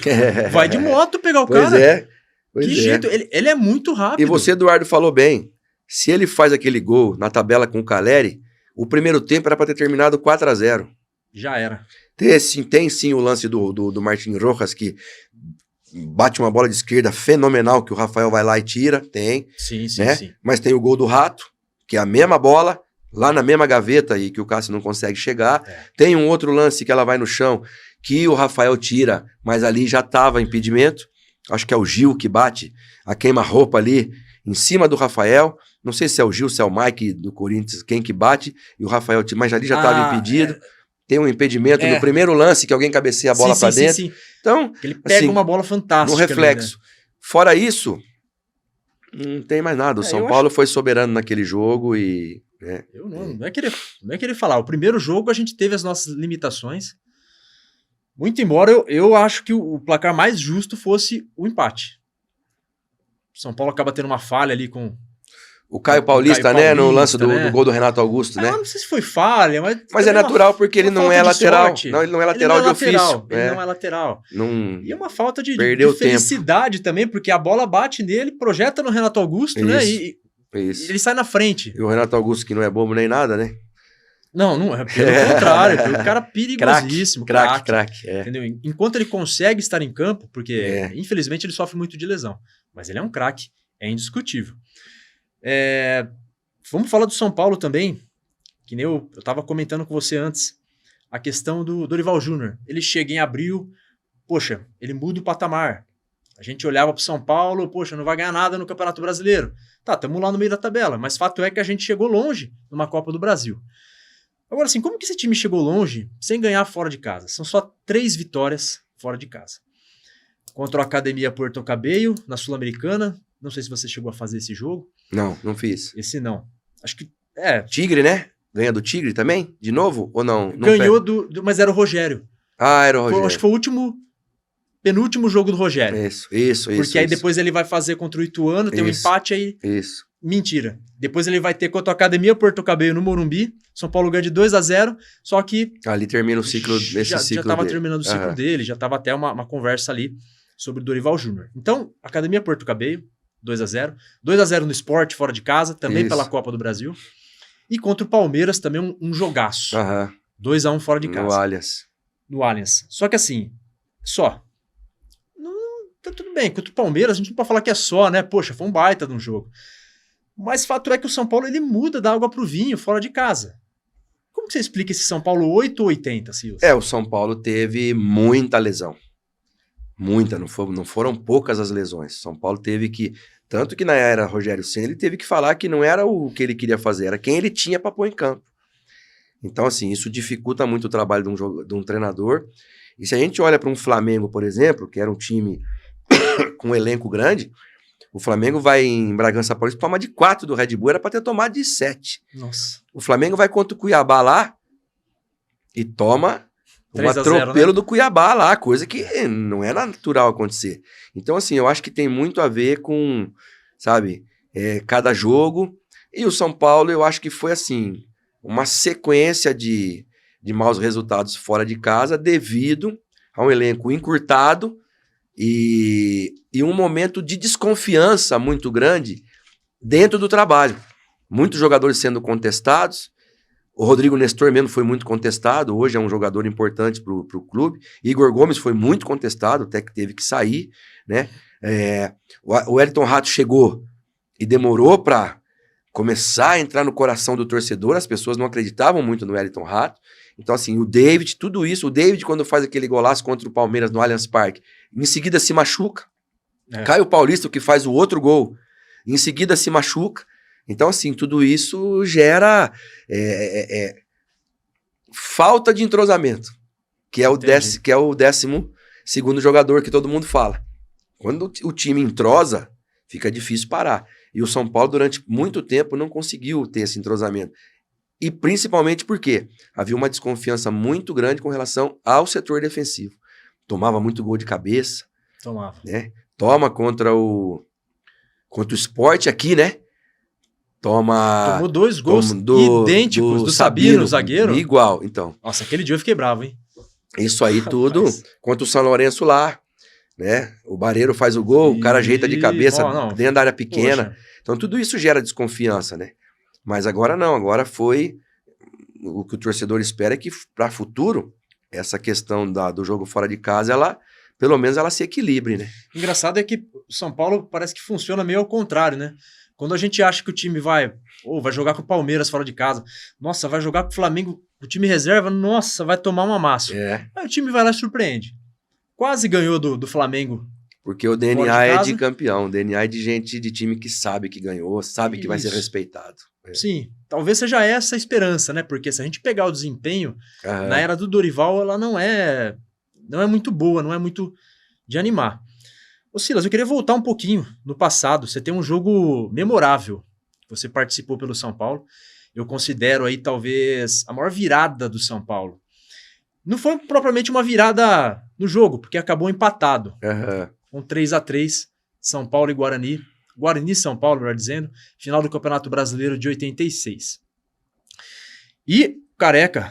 Vai de moto pegar o cara. Pois que jeito, ele é muito rápido. E você, Eduardo, falou bem. Se ele faz aquele gol na tabela com o Caleri, o primeiro tempo era para ter terminado 4-0. Já era. Tem sim o lance do Martin Rojas, que bate uma bola de esquerda fenomenal, que o Rafael vai lá e tira. Tem. Sim. Mas tem o gol do Rato, que é a mesma bola, lá na mesma gaveta e que o Cássio não consegue chegar. Tem um outro lance que ela vai no chão, que o Rafael tira, mas ali já estava impedimento. Acho que é o Gil que bate a queima-roupa ali em cima do Rafael. Não sei se é o Gil, se é o Mike do Corinthians, quem que bate, e o Rafael, mas ali já estava impedido. Tem um impedimento no primeiro lance, que alguém cabeceia a bola para dentro. Sim. Então, ele pega uma bola fantástica. No reflexo. Ali, né? Fora isso, não tem mais nada. O São Paulo foi soberano naquele jogo e... Eu não é querer falar. O primeiro jogo a gente teve as nossas limitações. Muito embora eu acho que o placar mais justo fosse o empate. O São Paulo acaba tendo uma falha ali com... O Caio Paulista, né? No lance do gol do Renato Augusto, né? Não sei se foi falha, mas é natural porque ele não é lateral. Não, ele não é lateral de ofício. Ele não é lateral. E é uma falta de felicidade também, porque a bola bate nele, projeta no Renato Augusto, né? E ele sai na frente. E o Renato Augusto, que não é bobo nem nada, né? Não é pelo contrário. O cara perigosíssimo. Craque. Entendeu? Enquanto ele consegue estar em campo, porque infelizmente ele sofre muito de lesão, mas ele é um craque, é indiscutível. Vamos falar do São Paulo também, que nem eu estava comentando com você antes, a questão do Dorival Júnior. Ele chega em abril, poxa, ele muda o patamar. A gente olhava para o São Paulo, poxa, não vai ganhar nada no Campeonato Brasileiro. Tá, estamos lá no meio da tabela, mas fato é que a gente chegou longe numa Copa do Brasil. Agora, assim, como que esse time chegou longe sem ganhar fora de casa? São só 3 vitórias fora de casa. Contra a Academia Puerto Cabello, na Sul-Americana. Não sei se você chegou a fazer esse jogo. Não fiz. Esse não. Acho que... Tigre, né? Ganha do Tigre também? De novo? Ou não? Ganhou mas era o Rogério. Era o Rogério. Acho que foi o penúltimo jogo do Rogério. Isso. Porque aí depois ele vai fazer contra o Ituano, tem um empate aí. Isso. Mentira. Depois ele vai ter contra a Academia Puerto Cabello no Morumbi. São Paulo ganha de 2-0, só que... Ali termina o ciclo, já estava terminando o ciclo dele, já estava até uma conversa ali sobre o Dorival Júnior. Então, Academia Puerto Cabello, 2-0. 2-0 no Sport, fora de casa, também pela Copa do Brasil. E contra o Palmeiras, também um jogaço. 2-1 fora de casa. No Allianz. Só que assim, tá tudo bem, contra o Palmeiras a gente não pode falar que é só, né? Poxa, foi um baita de um jogo. Mas fato é que o São Paulo, ele muda da água pro vinho, fora de casa. Como que você explica esse São Paulo 8 ou 80, Silas? O São Paulo teve muita lesão. Muita, não foram poucas as lesões. São Paulo teve que... Tanto que na era Rogério Ceni, ele teve que falar que não era o que ele queria fazer, era quem ele tinha para pôr em campo. Então, assim, isso dificulta muito o trabalho de um treinador. E se a gente olha para um Flamengo, por exemplo, que era um time com um elenco grande, o Flamengo vai em Bragança Paulista tomar de 4 do Red Bull, era para ter tomado de 7. Nossa. O Flamengo vai contra o Cuiabá lá e toma um atropelo, né, do Cuiabá lá, coisa que não é natural acontecer. Então, assim, eu acho que tem muito a ver com, sabe, cada jogo. E o São Paulo, eu acho que foi, assim, uma sequência de maus resultados fora de casa devido a um elenco encurtado e um momento de desconfiança muito grande dentro do trabalho. Muitos jogadores sendo contestados. O Rodrigo Nestor mesmo foi muito contestado, hoje é um jogador importante para o clube. Igor Gomes foi muito contestado, até que teve que sair, né? O Wellington Rato chegou e demorou para começar a entrar no coração do torcedor, as pessoas não acreditavam muito no Wellington Rato. Então, assim, o David, tudo isso, o David, quando faz aquele golaço contra o Palmeiras no Allianz Parque, em seguida se machuca. Caio Paulista, que faz o outro gol, em seguida se machuca. Então, assim, tudo isso gera falta de entrosamento, que é o 12º jogador que todo mundo fala. Quando o time entrosa, fica difícil parar. E o São Paulo, durante muito tempo, não conseguiu ter esse entrosamento. E principalmente porque havia uma desconfiança muito grande com relação ao setor defensivo. Tomava muito gol de cabeça. Tomava. Né? Toma contra o Sport aqui, né? Tomou 2 gols idênticos do Sabino, zagueiro. Igual, então. Nossa, aquele dia eu fiquei bravo, hein? Isso aí tudo contra o São Lourenço lá, né? O Barreiro faz o gol, o cara ajeita de cabeça dentro da área pequena. Poxa. Então tudo isso gera desconfiança, né? Mas agora não, agora foi... O que o torcedor espera é que para futuro, essa questão do jogo fora de casa, pelo menos ela se equilibre, né? Engraçado é que o São Paulo parece que funciona meio ao contrário, né? Quando a gente acha que o time vai jogar com o Palmeiras fora de casa, nossa, vai jogar com o Flamengo, o time reserva, nossa, vai tomar um amasso. Aí o time vai lá e surpreende. Quase ganhou do Flamengo. Porque o DNA é de campeão, o DNA é de gente, de time que sabe que ganhou, sabe que vai ser respeitado. Sim, talvez seja essa a esperança, né? Porque se a gente pegar o desempenho, na era do Dorival, ela não é muito boa, não é muito de animar. Ô Silas, eu queria voltar um pouquinho no passado. Você tem um jogo memorável. Você participou pelo São Paulo. Eu considero aí talvez a maior virada do São Paulo. Não foi propriamente uma virada no jogo, porque acabou empatado. Com 3-3, São Paulo e Guarani. Guarani e São Paulo, melhor dizendo. Final do Campeonato Brasileiro de 86. E Careca,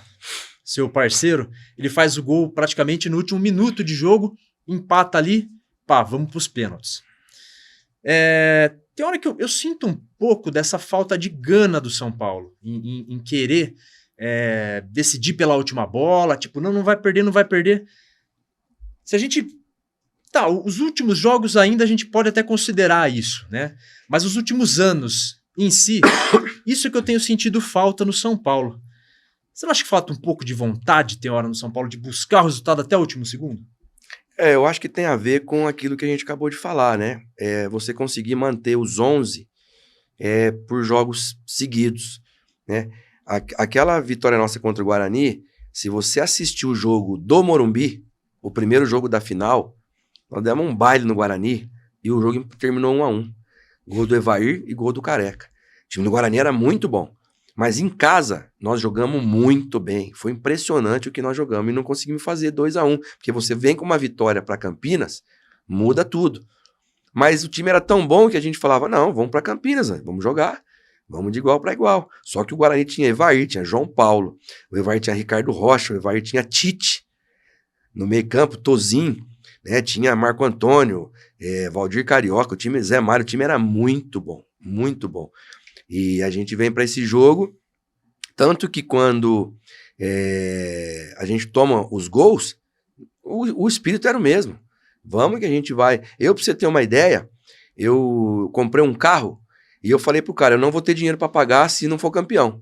seu parceiro, ele faz o gol praticamente no último minuto de jogo, empata ali. Vamos para os pênaltis. Tem hora que eu sinto um pouco dessa falta de gana do São Paulo em querer decidir pela última bola, tipo, não vai perder, não vai perder. Se a gente... os últimos jogos ainda a gente pode até considerar isso, né? Mas os últimos anos em si, isso é que eu tenho sentido falta no São Paulo. Você não acha que falta um pouco de vontade, tem hora no São Paulo, de buscar o resultado até o último segundo? Eu acho que tem a ver com aquilo que a gente acabou de falar, né? Você conseguir manter os 11 por jogos seguidos, né? Aquela vitória nossa contra o Guarani, se você assistiu o jogo do Morumbi, o primeiro jogo da final, nós demos um baile no Guarani e o jogo terminou 1-1. Gol do Evair e gol do Careca. O time do Guarani era muito bom. Mas em casa, nós jogamos muito bem. Foi impressionante o que nós jogamos e não conseguimos fazer 2-1. Porque você vem com uma vitória para Campinas, muda tudo. Mas o time era tão bom que a gente falava, não, vamos para Campinas, vamos jogar. Vamos de igual para igual. Só que o Guarani tinha Evair, tinha João Paulo. O Evair tinha Ricardo Rocha, o Evair tinha Tite. No meio campo, Tozinho, né? Tinha Marco Antônio, Valdir Carioca, o time Zé Mário, o time era muito bom, muito bom. E a gente vem para esse jogo, tanto que quando a gente toma os gols, o espírito era o mesmo. Vamos que a gente vai. Pra você ter uma ideia, eu comprei um carro e eu falei pro cara, eu não vou ter dinheiro para pagar se não for campeão.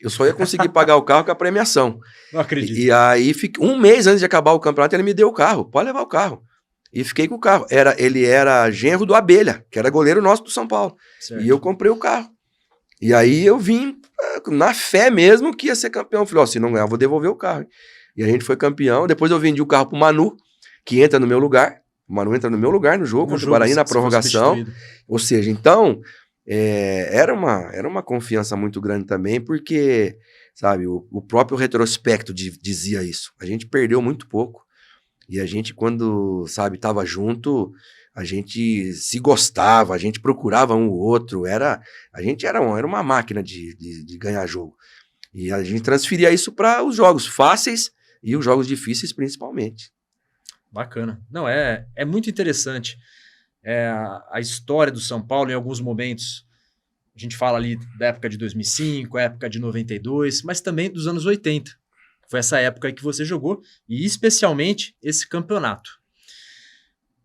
Eu só ia conseguir pagar o carro com a premiação. Não acredito. E aí, um mês antes de acabar o campeonato, ele me deu o carro. Pode levar o carro. E fiquei com o carro. Ele era genro do Abelha, que era goleiro nosso do São Paulo. Certo. E eu comprei o carro. E aí eu vim na fé mesmo que ia ser campeão. Falei, se não ganhar, eu vou devolver o carro. E a gente foi campeão. Depois eu vendi o carro pro Manu, que entra no meu lugar. O Manu entra no meu lugar no jogo, contra o Guarani na prorrogação. Ou seja, então, era uma confiança muito grande também, porque, sabe, o próprio retrospecto dizia isso. A gente perdeu muito pouco. E a gente, quando, sabe, tava junto, a gente se gostava, a gente procurava um ou outro. A gente era uma máquina de ganhar jogo. E a gente transferia isso para os jogos fáceis e os jogos difíceis, principalmente. Bacana. Não, é muito interessante a história do São Paulo em alguns momentos. A gente fala ali da época de 2005, época de 92, mas também dos anos 80. Foi essa época aí que você jogou, e especialmente esse campeonato.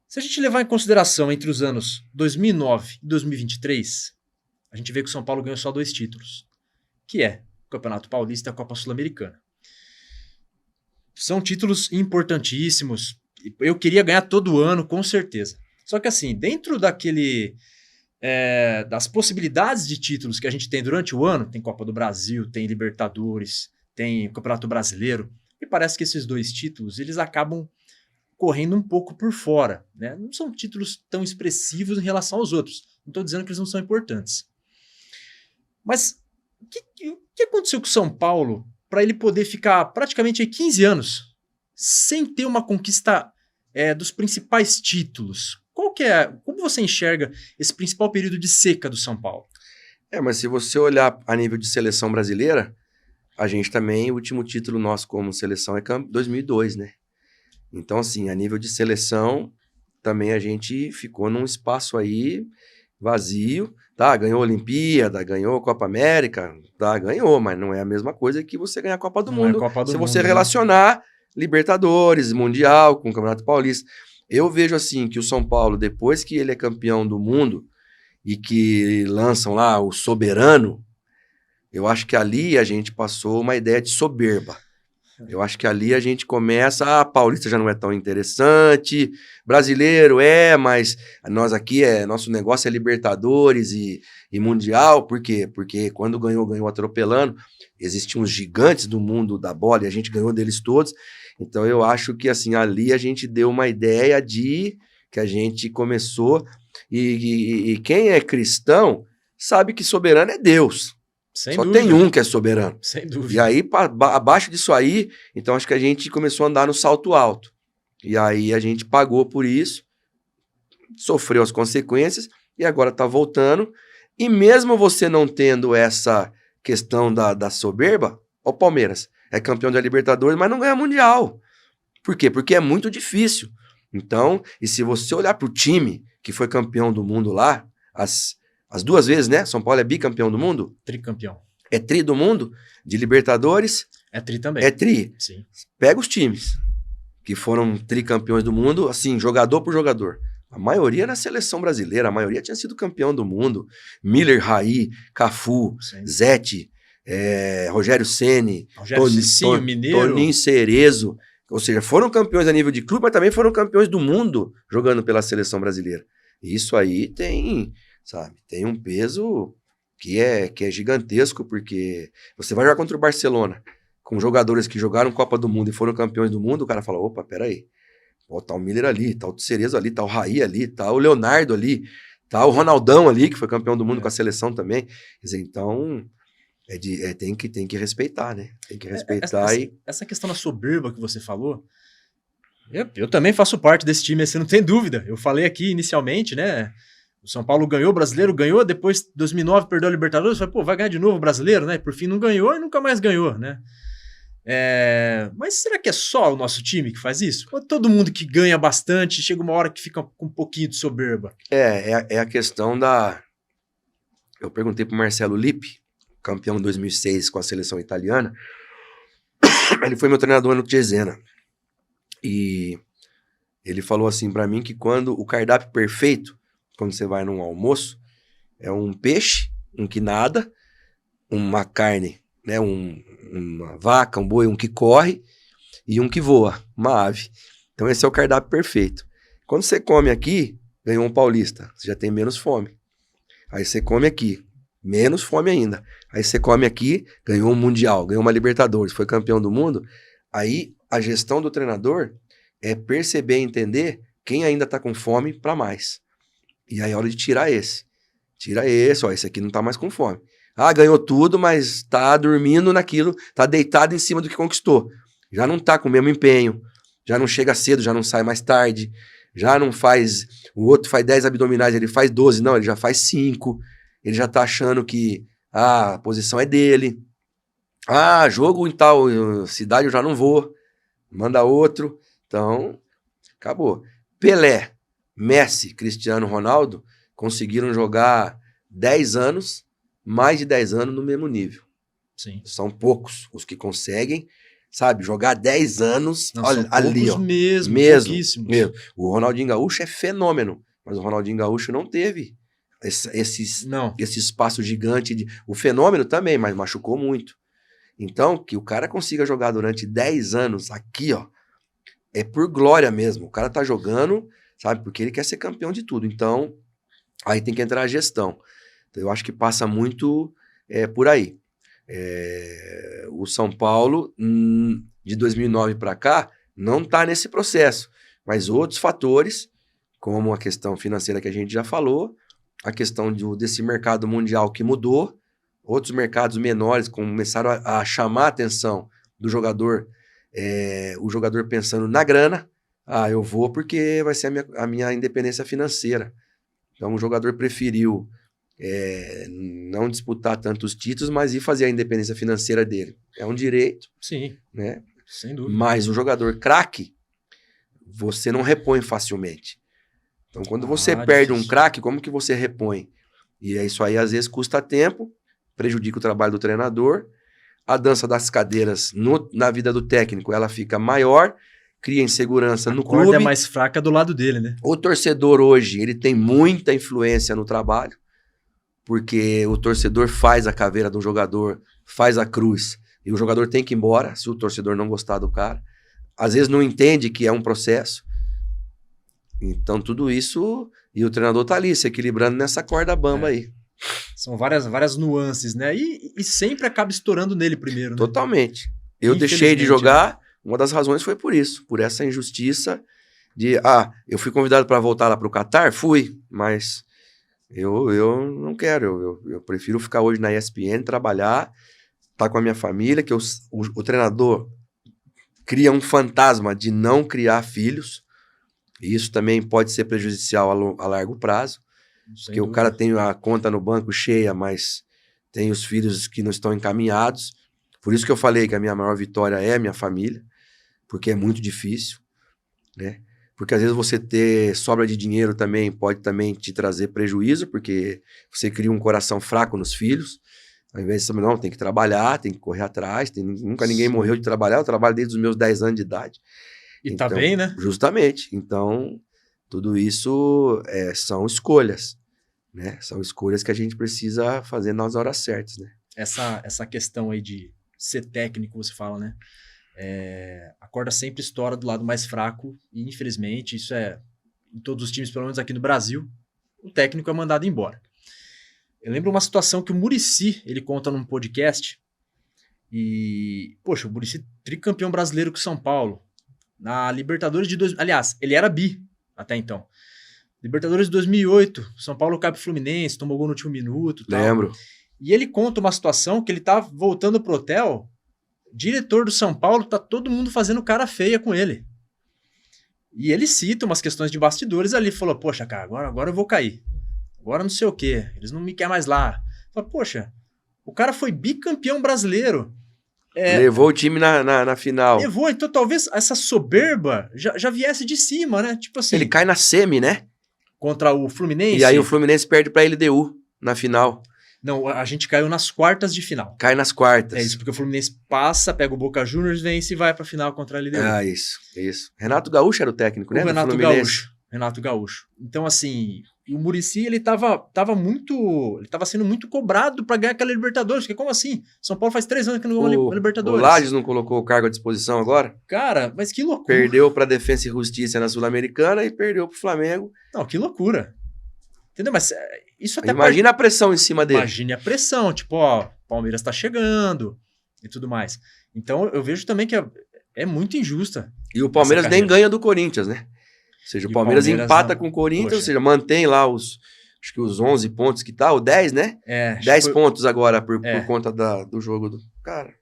Se a gente levar em consideração entre os anos 2009 e 2023, a gente vê que o São Paulo ganhou só 2 títulos, que é o Campeonato Paulista e a Copa Sul-Americana. São títulos importantíssimos. Eu queria ganhar todo ano, com certeza. Só que assim, dentro das possibilidades de títulos que a gente tem durante o ano, tem Copa do Brasil, tem Libertadores, tem Campeonato Brasileiro, e parece que esses 2 títulos, eles acabam correndo um pouco por fora, né? Não são títulos tão expressivos em relação aos outros. Não estou dizendo que eles não são importantes. Mas o que aconteceu com o São Paulo para ele poder ficar praticamente aí 15 anos sem ter uma conquista dos principais títulos? Como você enxerga esse principal período de seca do São Paulo? Mas se você olhar a nível de seleção brasileira, a gente também, o último título nosso como seleção é 2002, né? Então, assim, a nível de seleção, também a gente ficou num espaço aí vazio, tá? Ganhou a Olimpíada, ganhou a Copa América, tá? Ganhou, mas não é a mesma coisa que você ganhar a Copa do Mundo. Se você relacionar Libertadores, Mundial com o Campeonato Paulista. Eu vejo, assim, que o São Paulo, depois que ele é campeão do mundo e que lançam lá o Soberano, eu acho que ali a gente passou uma ideia de soberba. Eu acho que ali a gente começa, Paulista já não é tão interessante, brasileiro mas nós aqui, nosso negócio é Libertadores e Mundial. Por quê? Porque quando ganhou atropelando, existiam os gigantes do mundo da bola e a gente ganhou deles todos. Então eu acho que assim, ali a gente deu uma ideia que a gente começou, e quem é cristão sabe que soberano é Deus. Sem Só dúvida. Tem um que é soberano. Sem dúvida. E aí, abaixo disso aí, então acho que a gente começou a andar no salto alto. E aí a gente pagou por isso, sofreu as consequências, e agora tá voltando. E mesmo você não tendo essa questão da soberba, o Palmeiras é campeão da Libertadores, mas não ganha Mundial. Por quê? Porque é muito difícil. Então, e se você olhar pro time que foi campeão do mundo lá, as 2 vezes, né? São Paulo é bicampeão do mundo? Tricampeão. É tri do mundo? De Libertadores? É tri também. É tri. Sim. Pega os times que foram tricampeões do mundo, assim, jogador por jogador. A maioria na seleção brasileira, a maioria tinha sido campeão do mundo. Miller, Raí, Cafu, sim. Zete, Rogério Ceni, Toninho Cerezo. Ou seja, foram campeões a nível de clube, mas também foram campeões do mundo jogando pela seleção brasileira. E isso aí tem um peso que é gigantesco, porque você vai jogar contra o Barcelona, com jogadores que jogaram Copa do Mundo e foram campeões do mundo, o cara fala, opa, peraí, ó, tá o Miller ali, tá o Cerezo ali, tá o Raí ali, tá o Leonardo ali, tá o Ronaldão ali, que foi campeão do mundo com a seleção também. Quer dizer, então, tem que respeitar, né? Tem que respeitar essa questão da soberba que você falou, eu também faço parte desse time, você não tem dúvida. Eu falei aqui inicialmente, né? O São Paulo ganhou, o Brasileiro ganhou, depois 2009 perdeu a Libertadores, falei, pô, vai ganhar de novo o Brasileiro, né? Por fim não ganhou e nunca mais ganhou, né? Mas será que é só o nosso time que faz isso? Ou todo mundo que ganha bastante, chega uma hora que fica com um pouquinho de soberba? É a questão da... Eu perguntei pro Marcelo Lippi, campeão em 2006 com a seleção italiana, ele foi meu treinador no Cesena, e ele falou assim pra mim que quando o cardápio perfeito, quando você vai num almoço, é um peixe, um que nada, uma carne, né, uma vaca, um boi, um que corre e um que voa, uma ave. Então esse é o cardápio perfeito. Quando você come aqui, ganhou um paulista, você já tem menos fome. Aí você come aqui, menos fome ainda. Aí você come aqui, ganhou um mundial, ganhou uma Libertadores, foi campeão do mundo. Aí a gestão do treinador é perceber e entender quem ainda tá com fome para mais. E aí é hora de tirar esse. Tira esse, ó, esse aqui não tá mais com fome. Ah, ganhou tudo, mas tá dormindo naquilo, tá deitado em cima do que conquistou. Já não tá com o mesmo empenho, já não chega cedo, já não sai mais tarde, já não faz... O outro faz 10 abdominais, ele faz 12, não, ele já faz 5. Ele já tá achando que a posição é dele. Ah, jogo em tal cidade eu já não vou. Manda outro. Então, acabou. Pelé, Messi, Cristiano Ronaldo conseguiram jogar 10 anos, mais de 10 anos no mesmo nível. Sim. São poucos os que conseguem, sabe, jogar 10 anos. Não, olha, são ali, ó. mesmo. Mesmo. O Ronaldinho Gaúcho é fenômeno, mas o Ronaldinho Gaúcho não teve esse espaço gigante. O fenômeno também, mas machucou muito. Então, que o cara consiga jogar durante 10 anos aqui, ó, é por glória mesmo. O cara tá jogando, sabe, porque ele quer ser campeão de tudo. Então, aí tem que entrar a gestão. Então, eu acho que passa muito por aí. O São Paulo, de 2009 para cá, não tá nesse processo. Mas outros fatores, como a questão financeira que a gente já falou, a questão desse mercado mundial que mudou, outros mercados menores começaram a chamar a atenção do jogador, o jogador pensando na grana. Ah, eu vou porque vai ser a minha independência financeira. Então o jogador preferiu não disputar tantos títulos, mas ir fazer a independência financeira dele. É um direito. Sim, né? Sem dúvida. Mas o jogador craque, você não repõe facilmente. Então quando você perde um craque, como que você repõe? E isso aí às vezes custa tempo, prejudica o trabalho do treinador, a dança das cadeiras na vida do técnico, ela fica maior, cria insegurança no clube. A corda é mais fraca do lado dele, né? O torcedor hoje, ele tem muita influência no trabalho, porque o torcedor faz a caveira do jogador, faz a cruz, e o jogador tem que ir embora, se o torcedor não gostar do cara. Às vezes não entende que é um processo. Então tudo isso, e o treinador tá ali, se equilibrando nessa corda bamba aí. São várias nuances, né? E sempre acaba estourando nele primeiro, né? Totalmente. Eu deixei de jogar, uma das razões foi por isso, por essa injustiça de, eu fui convidado para voltar lá pro Catar? Fui, mas eu não quero, eu prefiro ficar hoje na ESPN, trabalhar, estar com a minha família, que o treinador cria um fantasma de não criar filhos, e isso também pode ser prejudicial a largo prazo. Porque o cara tem a conta no banco cheia, mas tem os filhos que não estão encaminhados. Por isso que eu falei que a minha maior vitória é a minha família, porque é muito difícil, né? Porque às vezes você ter sobra de dinheiro também pode também te trazer prejuízo, porque você cria um coração fraco nos filhos. Ao invés de não, tem que trabalhar, tem que correr atrás, nunca ninguém morreu de trabalhar, eu trabalho desde os meus 10 anos de idade. E então, tá bem, né? Justamente. Então, tudo isso são escolhas, né? São escolhas que a gente precisa fazer nas horas certas, né? Essa questão aí de ser técnico, você fala, né? A corda sempre estoura do lado mais fraco e, infelizmente, isso em todos os times, pelo menos aqui no Brasil, o técnico é mandado embora. Eu lembro uma situação que o Muricy, ele conta num podcast. E, poxa, o Muricy tricampeão brasileiro com o São Paulo. Na Libertadores de... Aliás, ele era bi até então. Libertadores de 2008, São Paulo cai pro Fluminense, tomou gol no último minuto e tal. Lembro. E ele conta uma situação que ele tá voltando pro hotel, diretor do São Paulo, tá todo mundo fazendo cara feia com ele. E ele cita umas questões de bastidores ali, falou, poxa, cara, agora eu vou cair. Agora não sei o quê, eles não me querem mais lá. Fala, poxa, o cara foi bicampeão brasileiro. Levou o time na final. Levou, então talvez essa soberba já viesse de cima, né? Tipo assim... Ele cai na semi, né? Contra o Fluminense. E aí o Fluminense perde pra LDU na final. Não, a gente caiu nas quartas de final. Cai nas quartas. É isso, porque o Fluminense passa, pega o Boca Juniors, vence e vai pra final contra a LDU. Ah, isso. Renato Gaúcho era o técnico, né? Renato Gaúcho. Então, assim, o Muricy, ele tava sendo muito cobrado pra ganhar aquela Libertadores, porque como assim? São Paulo faz 3 anos que não ganhou uma Libertadores. O Lages não colocou o cargo à disposição agora? Cara, mas que loucura. Perdeu pra Defensa e Justiça na Sul-Americana e perdeu pro Flamengo. Não, que loucura. Entendeu? Mas isso até... Imagina a pressão em cima dele. Imagine a pressão, tipo, ó, Palmeiras tá chegando e tudo mais. Então, eu vejo também que é muito injusta. E o Palmeiras nem ganha do Corinthians, né? Ou seja, o Palmeiras empata com o Corinthians, ou seja, mantém lá acho que os 11 pontos que tá, ou 10, né? 10 pontos agora por conta do jogo do... Cara...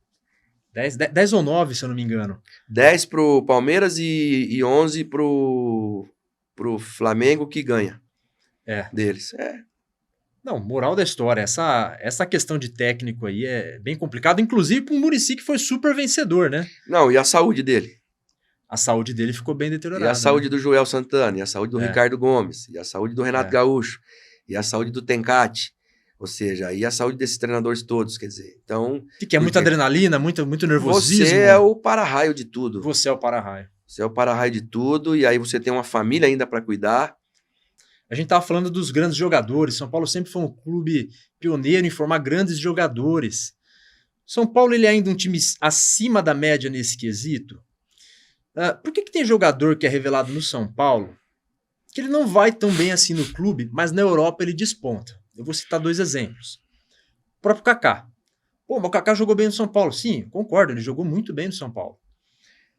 10 ou 9, se eu não me engano. 10 pro Palmeiras e 11 pro Flamengo, que ganha. Deles. Não, moral da história, essa questão de técnico aí é bem complicado, inclusive para um Muricy que foi super vencedor, né? Não, e a saúde dele? A saúde dele ficou bem deteriorada. E a saúde do Joel Santana, e a saúde do Ricardo Gomes, e a saúde do Renato Gaúcho, e a saúde do Tencati. Ou seja, e a saúde desses treinadores todos, quer dizer. Então... Que é muita adrenalina, muito nervosismo. Você é o para-raio de tudo. Você é o para-raio. Você é o para-raio de tudo, e aí você tem uma família ainda para cuidar. A gente estava falando dos grandes jogadores. São Paulo sempre foi um clube pioneiro em formar grandes jogadores. São Paulo ele é ainda um time acima da média nesse quesito. Por que tem jogador que é revelado no São Paulo que ele não vai tão bem assim no clube, mas na Europa ele desponta? Eu vou citar 2 exemplos. O próprio Kaká. Pô, mas o Kaká jogou bem no São Paulo. Sim, concordo, ele jogou muito bem no São Paulo.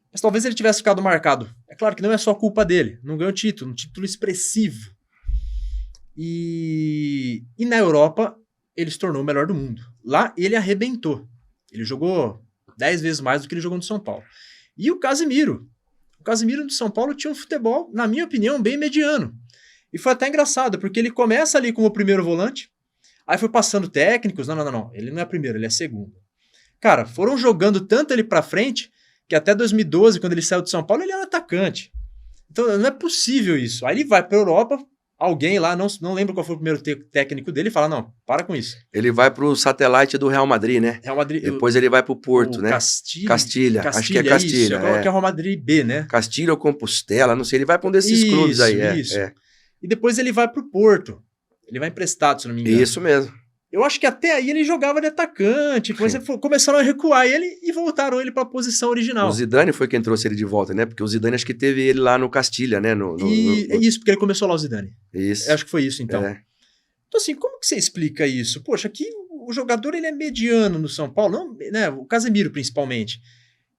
Mas talvez ele tivesse ficado marcado. É claro que não é só culpa dele. Não ganhou título, um título expressivo. E na Europa ele se tornou o melhor do mundo. Lá ele arrebentou. Ele jogou 10 vezes mais do que ele jogou no São Paulo. E o Casemiro. O Casemiro do São Paulo tinha um futebol, na minha opinião, bem mediano. E foi até engraçado, porque ele começa ali como o primeiro volante, aí foi passando técnicos. Não. Ele não é primeiro, ele é segundo. Cara, foram jogando tanto ele pra frente, que até 2012, quando ele saiu de São Paulo, ele era atacante. Então não é possível isso. Aí ele vai pra Europa, alguém lá, não lembro qual foi o primeiro técnico dele, e fala, não, para com isso. Ele vai pro satélite do Real Madrid, né? Real Madrid, depois ele vai pro Porto, né? Castilha, acho que é Castilha. Isso, agora que é o Real Madrid B, né? Castilha ou Compostela, não sei, ele vai pra um desses clubes aí. Isso. E depois ele vai pro Porto. Ele vai emprestado, se não me engano. Isso mesmo. Eu acho que até aí ele jogava de atacante, depois começaram a recuar ele e voltaram ele para a posição original. O Zidane foi quem trouxe ele de volta, né? Porque o Zidane acho que teve ele lá no Castilha, né? É isso, porque ele começou lá o Zidane. Isso. Eu acho que foi isso, então. Então assim, como que você explica isso? Poxa, aqui o jogador ele é mediano no São Paulo, não, né? O Casemiro principalmente.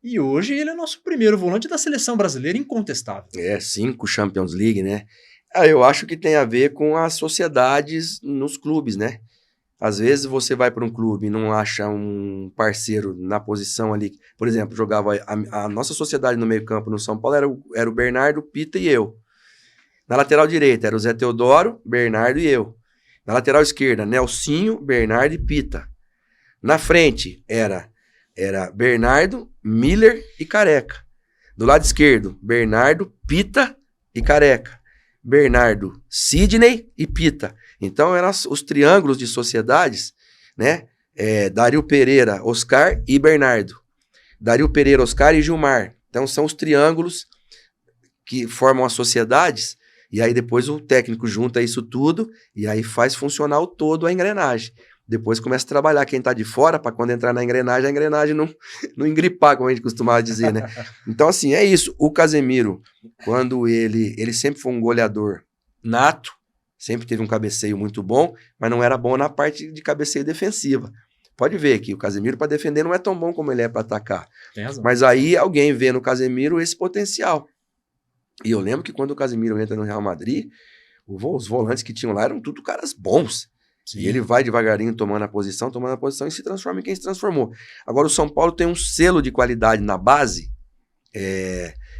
E hoje ele é nosso primeiro volante da seleção brasileira, incontestável. 5 Champions League, né? Eu acho que tem a ver com as sociedades nos clubes, né? Às vezes você vai para um clube e não acha um parceiro na posição ali. Por exemplo, jogava a nossa sociedade no meio-campo no São Paulo era o Bernardo, Pita e eu. Na lateral direita era o Zé Teodoro, Bernardo e eu. Na lateral esquerda, Nelsinho, Bernardo e Pita. Na frente era Bernardo, Miller e Careca. Do lado esquerdo, Bernardo, Pita e Careca. Bernardo, Sidney e Pita. Então eram os triângulos de sociedades, né? Dario Pereira, Oscar e Bernardo. Dario Pereira, Oscar e Gilmar. Então são os triângulos que formam as sociedades, e aí depois o técnico junta isso tudo, e aí faz funcionar o todo a engrenagem. Depois começa a trabalhar quem tá de fora, para quando entrar na engrenagem, a engrenagem não engripar, como a gente costumava dizer, né? Então assim, é isso. O Casemiro, quando ele sempre foi um goleador nato, Sempre teve um cabeceio muito bom, mas não era bom na parte de cabeceio defensiva. Pode ver que o Casemiro para defender não é tão bom como ele é para atacar. Tem razão. Mas aí alguém vê no Casemiro esse potencial. E eu lembro que quando o Casemiro entra no Real Madrid, os volantes que tinham lá eram tudo caras bons. Sim. E ele vai devagarinho tomando a posição e se transforma em quem se transformou. Agora o São Paulo tem um selo de qualidade na base.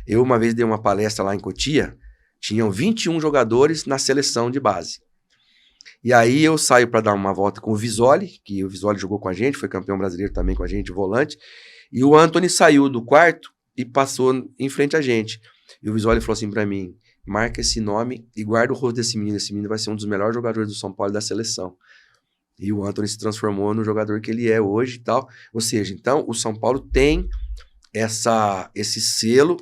Eu uma vez dei uma palestra lá em Cotia, tinham 21 jogadores na seleção de base. E aí eu saio para dar uma volta com o Visoli, que o Visoli jogou com a gente, foi campeão brasileiro também com a gente, volante. E o Antony saiu do quarto e passou em frente a gente. E o Visoli falou assim para mim, marca esse nome e guarda o rosto desse menino vai ser um dos melhores jogadores do São Paulo da seleção. E o Antony se transformou no jogador que ele é hoje e tal. Ou seja, então o São Paulo tem esse selo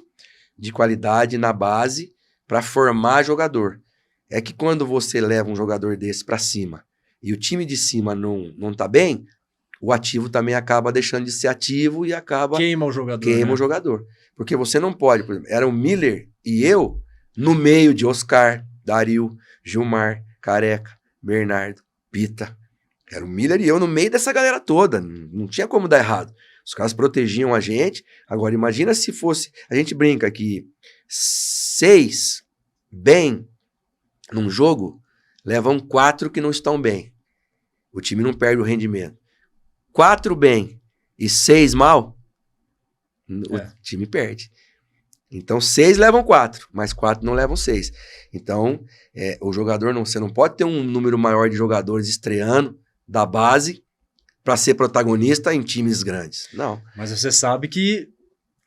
de qualidade na base para formar jogador. É que quando você leva um jogador desse para cima e o time de cima não tá bem, o ativo também acaba deixando de ser ativo e acaba... Queima o jogador. Queima o jogador. Porque você não pode, por exemplo, era o Miller e eu no meio de Oscar, Dario, Gilmar, Careca, Bernardo, Pita. Era o Miller e eu no meio dessa galera toda. Não tinha como dar errado. Os caras protegiam a gente. Agora, imagina se fosse... A gente brinca que 6 bem num jogo levam 4 que não estão bem. O time não perde o rendimento. 4 bem e 6 mal, o time perde. Então 6 levam 4, mas 4 não levam 6. Então o jogador, você não pode ter um número maior de jogadores estreando da base para ser protagonista em times grandes. Não. Mas você sabe que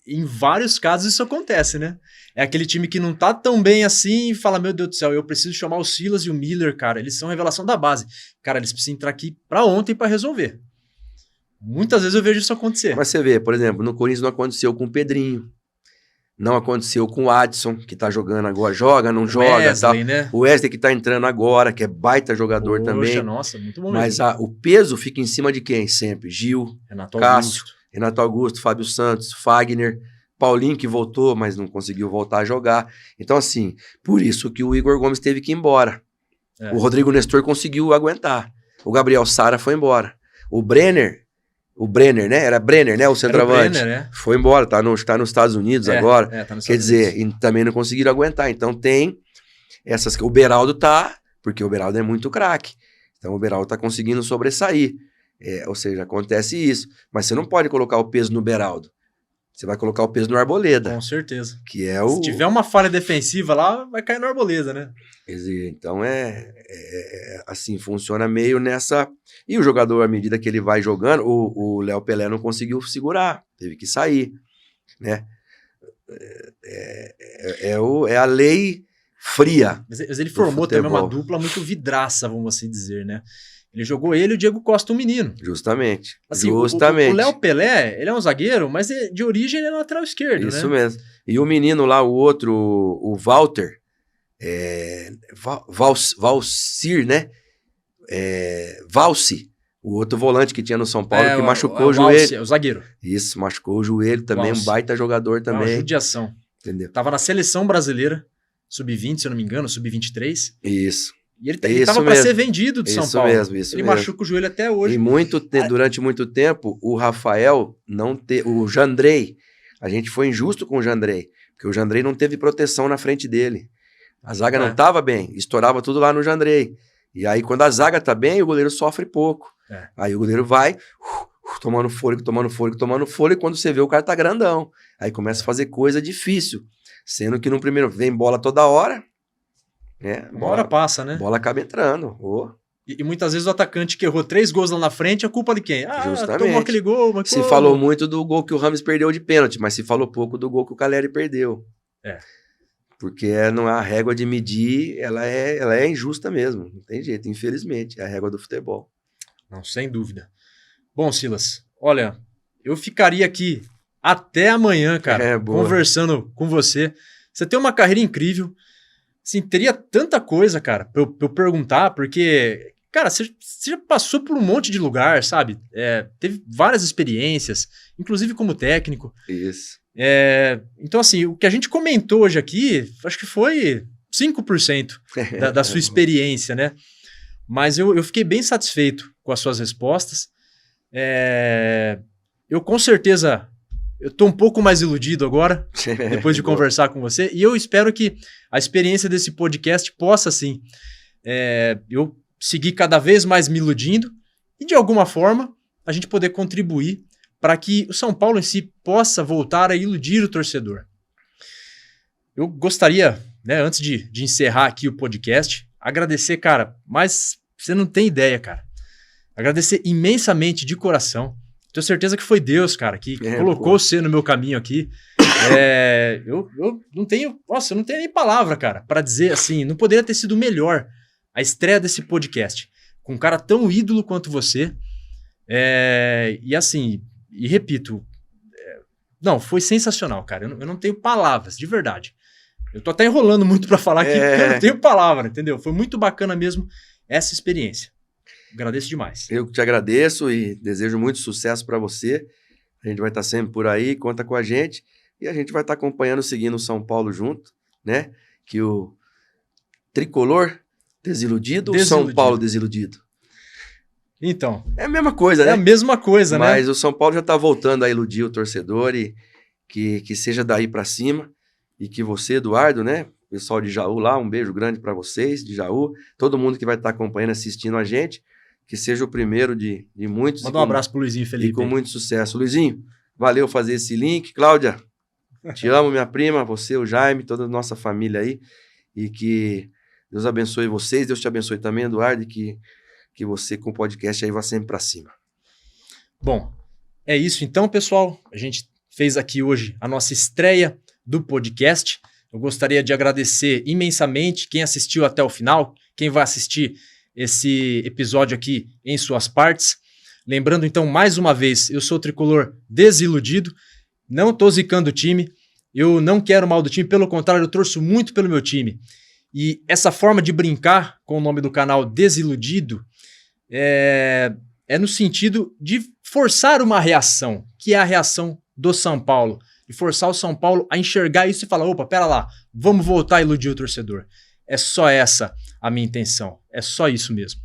em vários casos isso acontece, né? É aquele time que não tá tão bem assim e fala, meu Deus do céu, eu preciso chamar o Silas e o Miller, cara, eles são revelação da base. Cara, eles precisam entrar aqui pra ontem pra resolver. Muitas vezes eu vejo isso acontecer. Mas você vê, por exemplo, no Corinthians não aconteceu com o Pedrinho, não aconteceu com o Adson, que tá jogando agora, joga, não joga, Wesley, tal. Né? O Wesley que tá entrando agora, que é baita jogador também. Nossa, muito bom. Mas o peso fica em cima de quem sempre? Gil, Cássio, Renato Augusto, Fábio Santos, Fagner, Paulinho que voltou, mas não conseguiu voltar a jogar. Então assim, por isso que o Igor Gomes teve que ir embora. O Rodrigo Nestor conseguiu aguentar. O Gabriel Sara foi embora. O Brenner, né? Era Brenner, né? O centroavante. Brenner, foi embora, tá nos Estados Unidos agora. Tá nos Quer dizer, e também não conseguiram aguentar. Então tem essas... O Beraldo tá, porque o Beraldo é muito craque. Então o Beraldo tá conseguindo sobressair. Ou seja, acontece isso. Mas você não pode colocar o peso no Beraldo. Você vai colocar o peso no Arboleda. Com certeza. Que é o... Se tiver uma falha defensiva lá, vai cair no Arboleda, né? Quer dizer, então assim, funciona meio nessa... E o jogador, à medida que ele vai jogando, o Léo Pelé não conseguiu segurar, teve que sair, né? É a lei fria. Mas ele formou também uma dupla muito vidraça, vamos assim dizer, né? Ele jogou ele e o Diego Costa, um menino. Justamente. Assim, o Léo Pelé, ele é um zagueiro, mas de origem ele é lateral esquerdo, Isso mesmo. E o menino lá, o outro, o Walter, Valcir, né? Valci, o outro volante que tinha no São Paulo, que machucou o joelho. O zagueiro. Isso, machucou o joelho também, um baita jogador também. Uma judiação. Entendeu? Tava na seleção brasileira, sub-20, se eu não me engano, sub-23. Isso. E ele tava para ser vendido do São Paulo. Isso ele machuca o joelho até hoje. E durante muito tempo, o Rafael o Jandrei, a gente foi injusto com o Jandrei, porque o Jandrei não teve proteção na frente dele. A zaga não tava bem, estourava tudo lá no Jandrei. E aí, quando a zaga tá bem, o goleiro sofre pouco. Aí o goleiro vai tomando fôlego, quando você vê o cara tá grandão. Aí começa a fazer coisa difícil. Sendo que no primeiro vem bola toda hora. Uma hora passa, né? Bola acaba entrando. E muitas vezes o atacante que errou 3 gols lá na frente, a culpa de quem? Justamente. Tomou aquele gol. Mas se falou muito do gol que o Rames perdeu de pênalti, mas se falou pouco do gol que o Caleri perdeu. Porque a régua de medir, ela é injusta mesmo. Não tem jeito, infelizmente. É a régua do futebol. Não, sem dúvida. Bom, Silas, olha, eu ficaria aqui até amanhã, cara, conversando com você. Você tem uma carreira incrível. Assim, teria tanta coisa, cara, pra eu perguntar, porque, cara, você já passou por um monte de lugar, sabe? Teve várias experiências, inclusive como técnico. Isso. Então, assim, o que a gente comentou hoje aqui, acho que foi 5% da sua experiência, né? Mas eu fiquei bem satisfeito com as suas respostas. Eu com certeza, eu tô um pouco mais iludido agora, depois de conversar com você, e eu espero que a experiência desse podcast possa, assim, eu seguir cada vez mais me iludindo e, de alguma forma, a gente poder contribuir para que o São Paulo em si possa voltar a iludir o torcedor. Eu gostaria, né, antes de encerrar aqui o podcast, agradecer, cara, mas você não tem ideia, cara. Agradecer imensamente de coração. Tenho certeza que foi Deus, cara, que colocou você no meu caminho aqui. Eu não tenho, nossa, eu não tenho nem palavra, cara, para dizer assim, não poderia ter sido melhor a estreia desse podcast com um cara tão ídolo quanto você. E assim, e repito, não, foi sensacional, cara. Eu não tenho palavras, de verdade. Eu tô até enrolando muito para falar aqui, porque eu não tenho palavra, entendeu? Foi muito bacana mesmo essa experiência. Agradeço demais. Eu te agradeço e desejo muito sucesso para você. A gente vai estar sempre por aí, conta com a gente. E a gente vai estar acompanhando, seguindo o São Paulo junto, né? Que o tricolor desiludido ou São Paulo desiludido? Então. É a mesma coisa, né? É a mesma coisa, né? Mas o São Paulo já está voltando a iludir o torcedor e que seja daí para cima. E que você, Eduardo, né? Pessoal de Jaú lá, um beijo grande para vocês, de Jaú. Todo mundo que vai estar acompanhando, assistindo a gente. Que seja o primeiro de muitos. Manda um abraço pro Luizinho Felipe. E com muito sucesso. Luizinho, valeu fazer esse link. Cláudia, te amo, minha prima, você, o Jaime, toda a nossa família aí. E que Deus abençoe vocês, Deus te abençoe também, Eduardo, e que você com o podcast aí vá sempre para cima. Bom, é isso então, pessoal. A gente fez aqui hoje a nossa estreia do podcast. Eu gostaria de agradecer imensamente quem assistiu até o final, quem vai assistir esse episódio aqui em suas partes. Lembrando, então, mais uma vez, eu sou o tricolor desiludido, não tô zicando o time, eu não quero mal do time, pelo contrário, eu torço muito pelo meu time. E essa forma de brincar com o nome do canal Desiludido é no sentido de forçar uma reação, que é a reação do São Paulo, e forçar o São Paulo a enxergar isso e falar, opa, pera lá, vamos voltar a iludir o torcedor. É só essa a minha intenção. É só isso mesmo.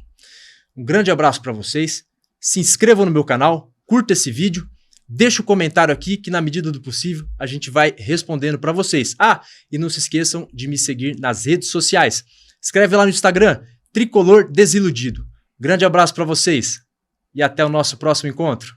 Um grande abraço para vocês. Se inscrevam no meu canal, curta esse vídeo, deixa o comentário aqui que na medida do possível a gente vai respondendo para vocês. E não se esqueçam de me seguir nas redes sociais. Escreve lá no Instagram, Tricolor Desiludido. Grande abraço para vocês e até o nosso próximo encontro.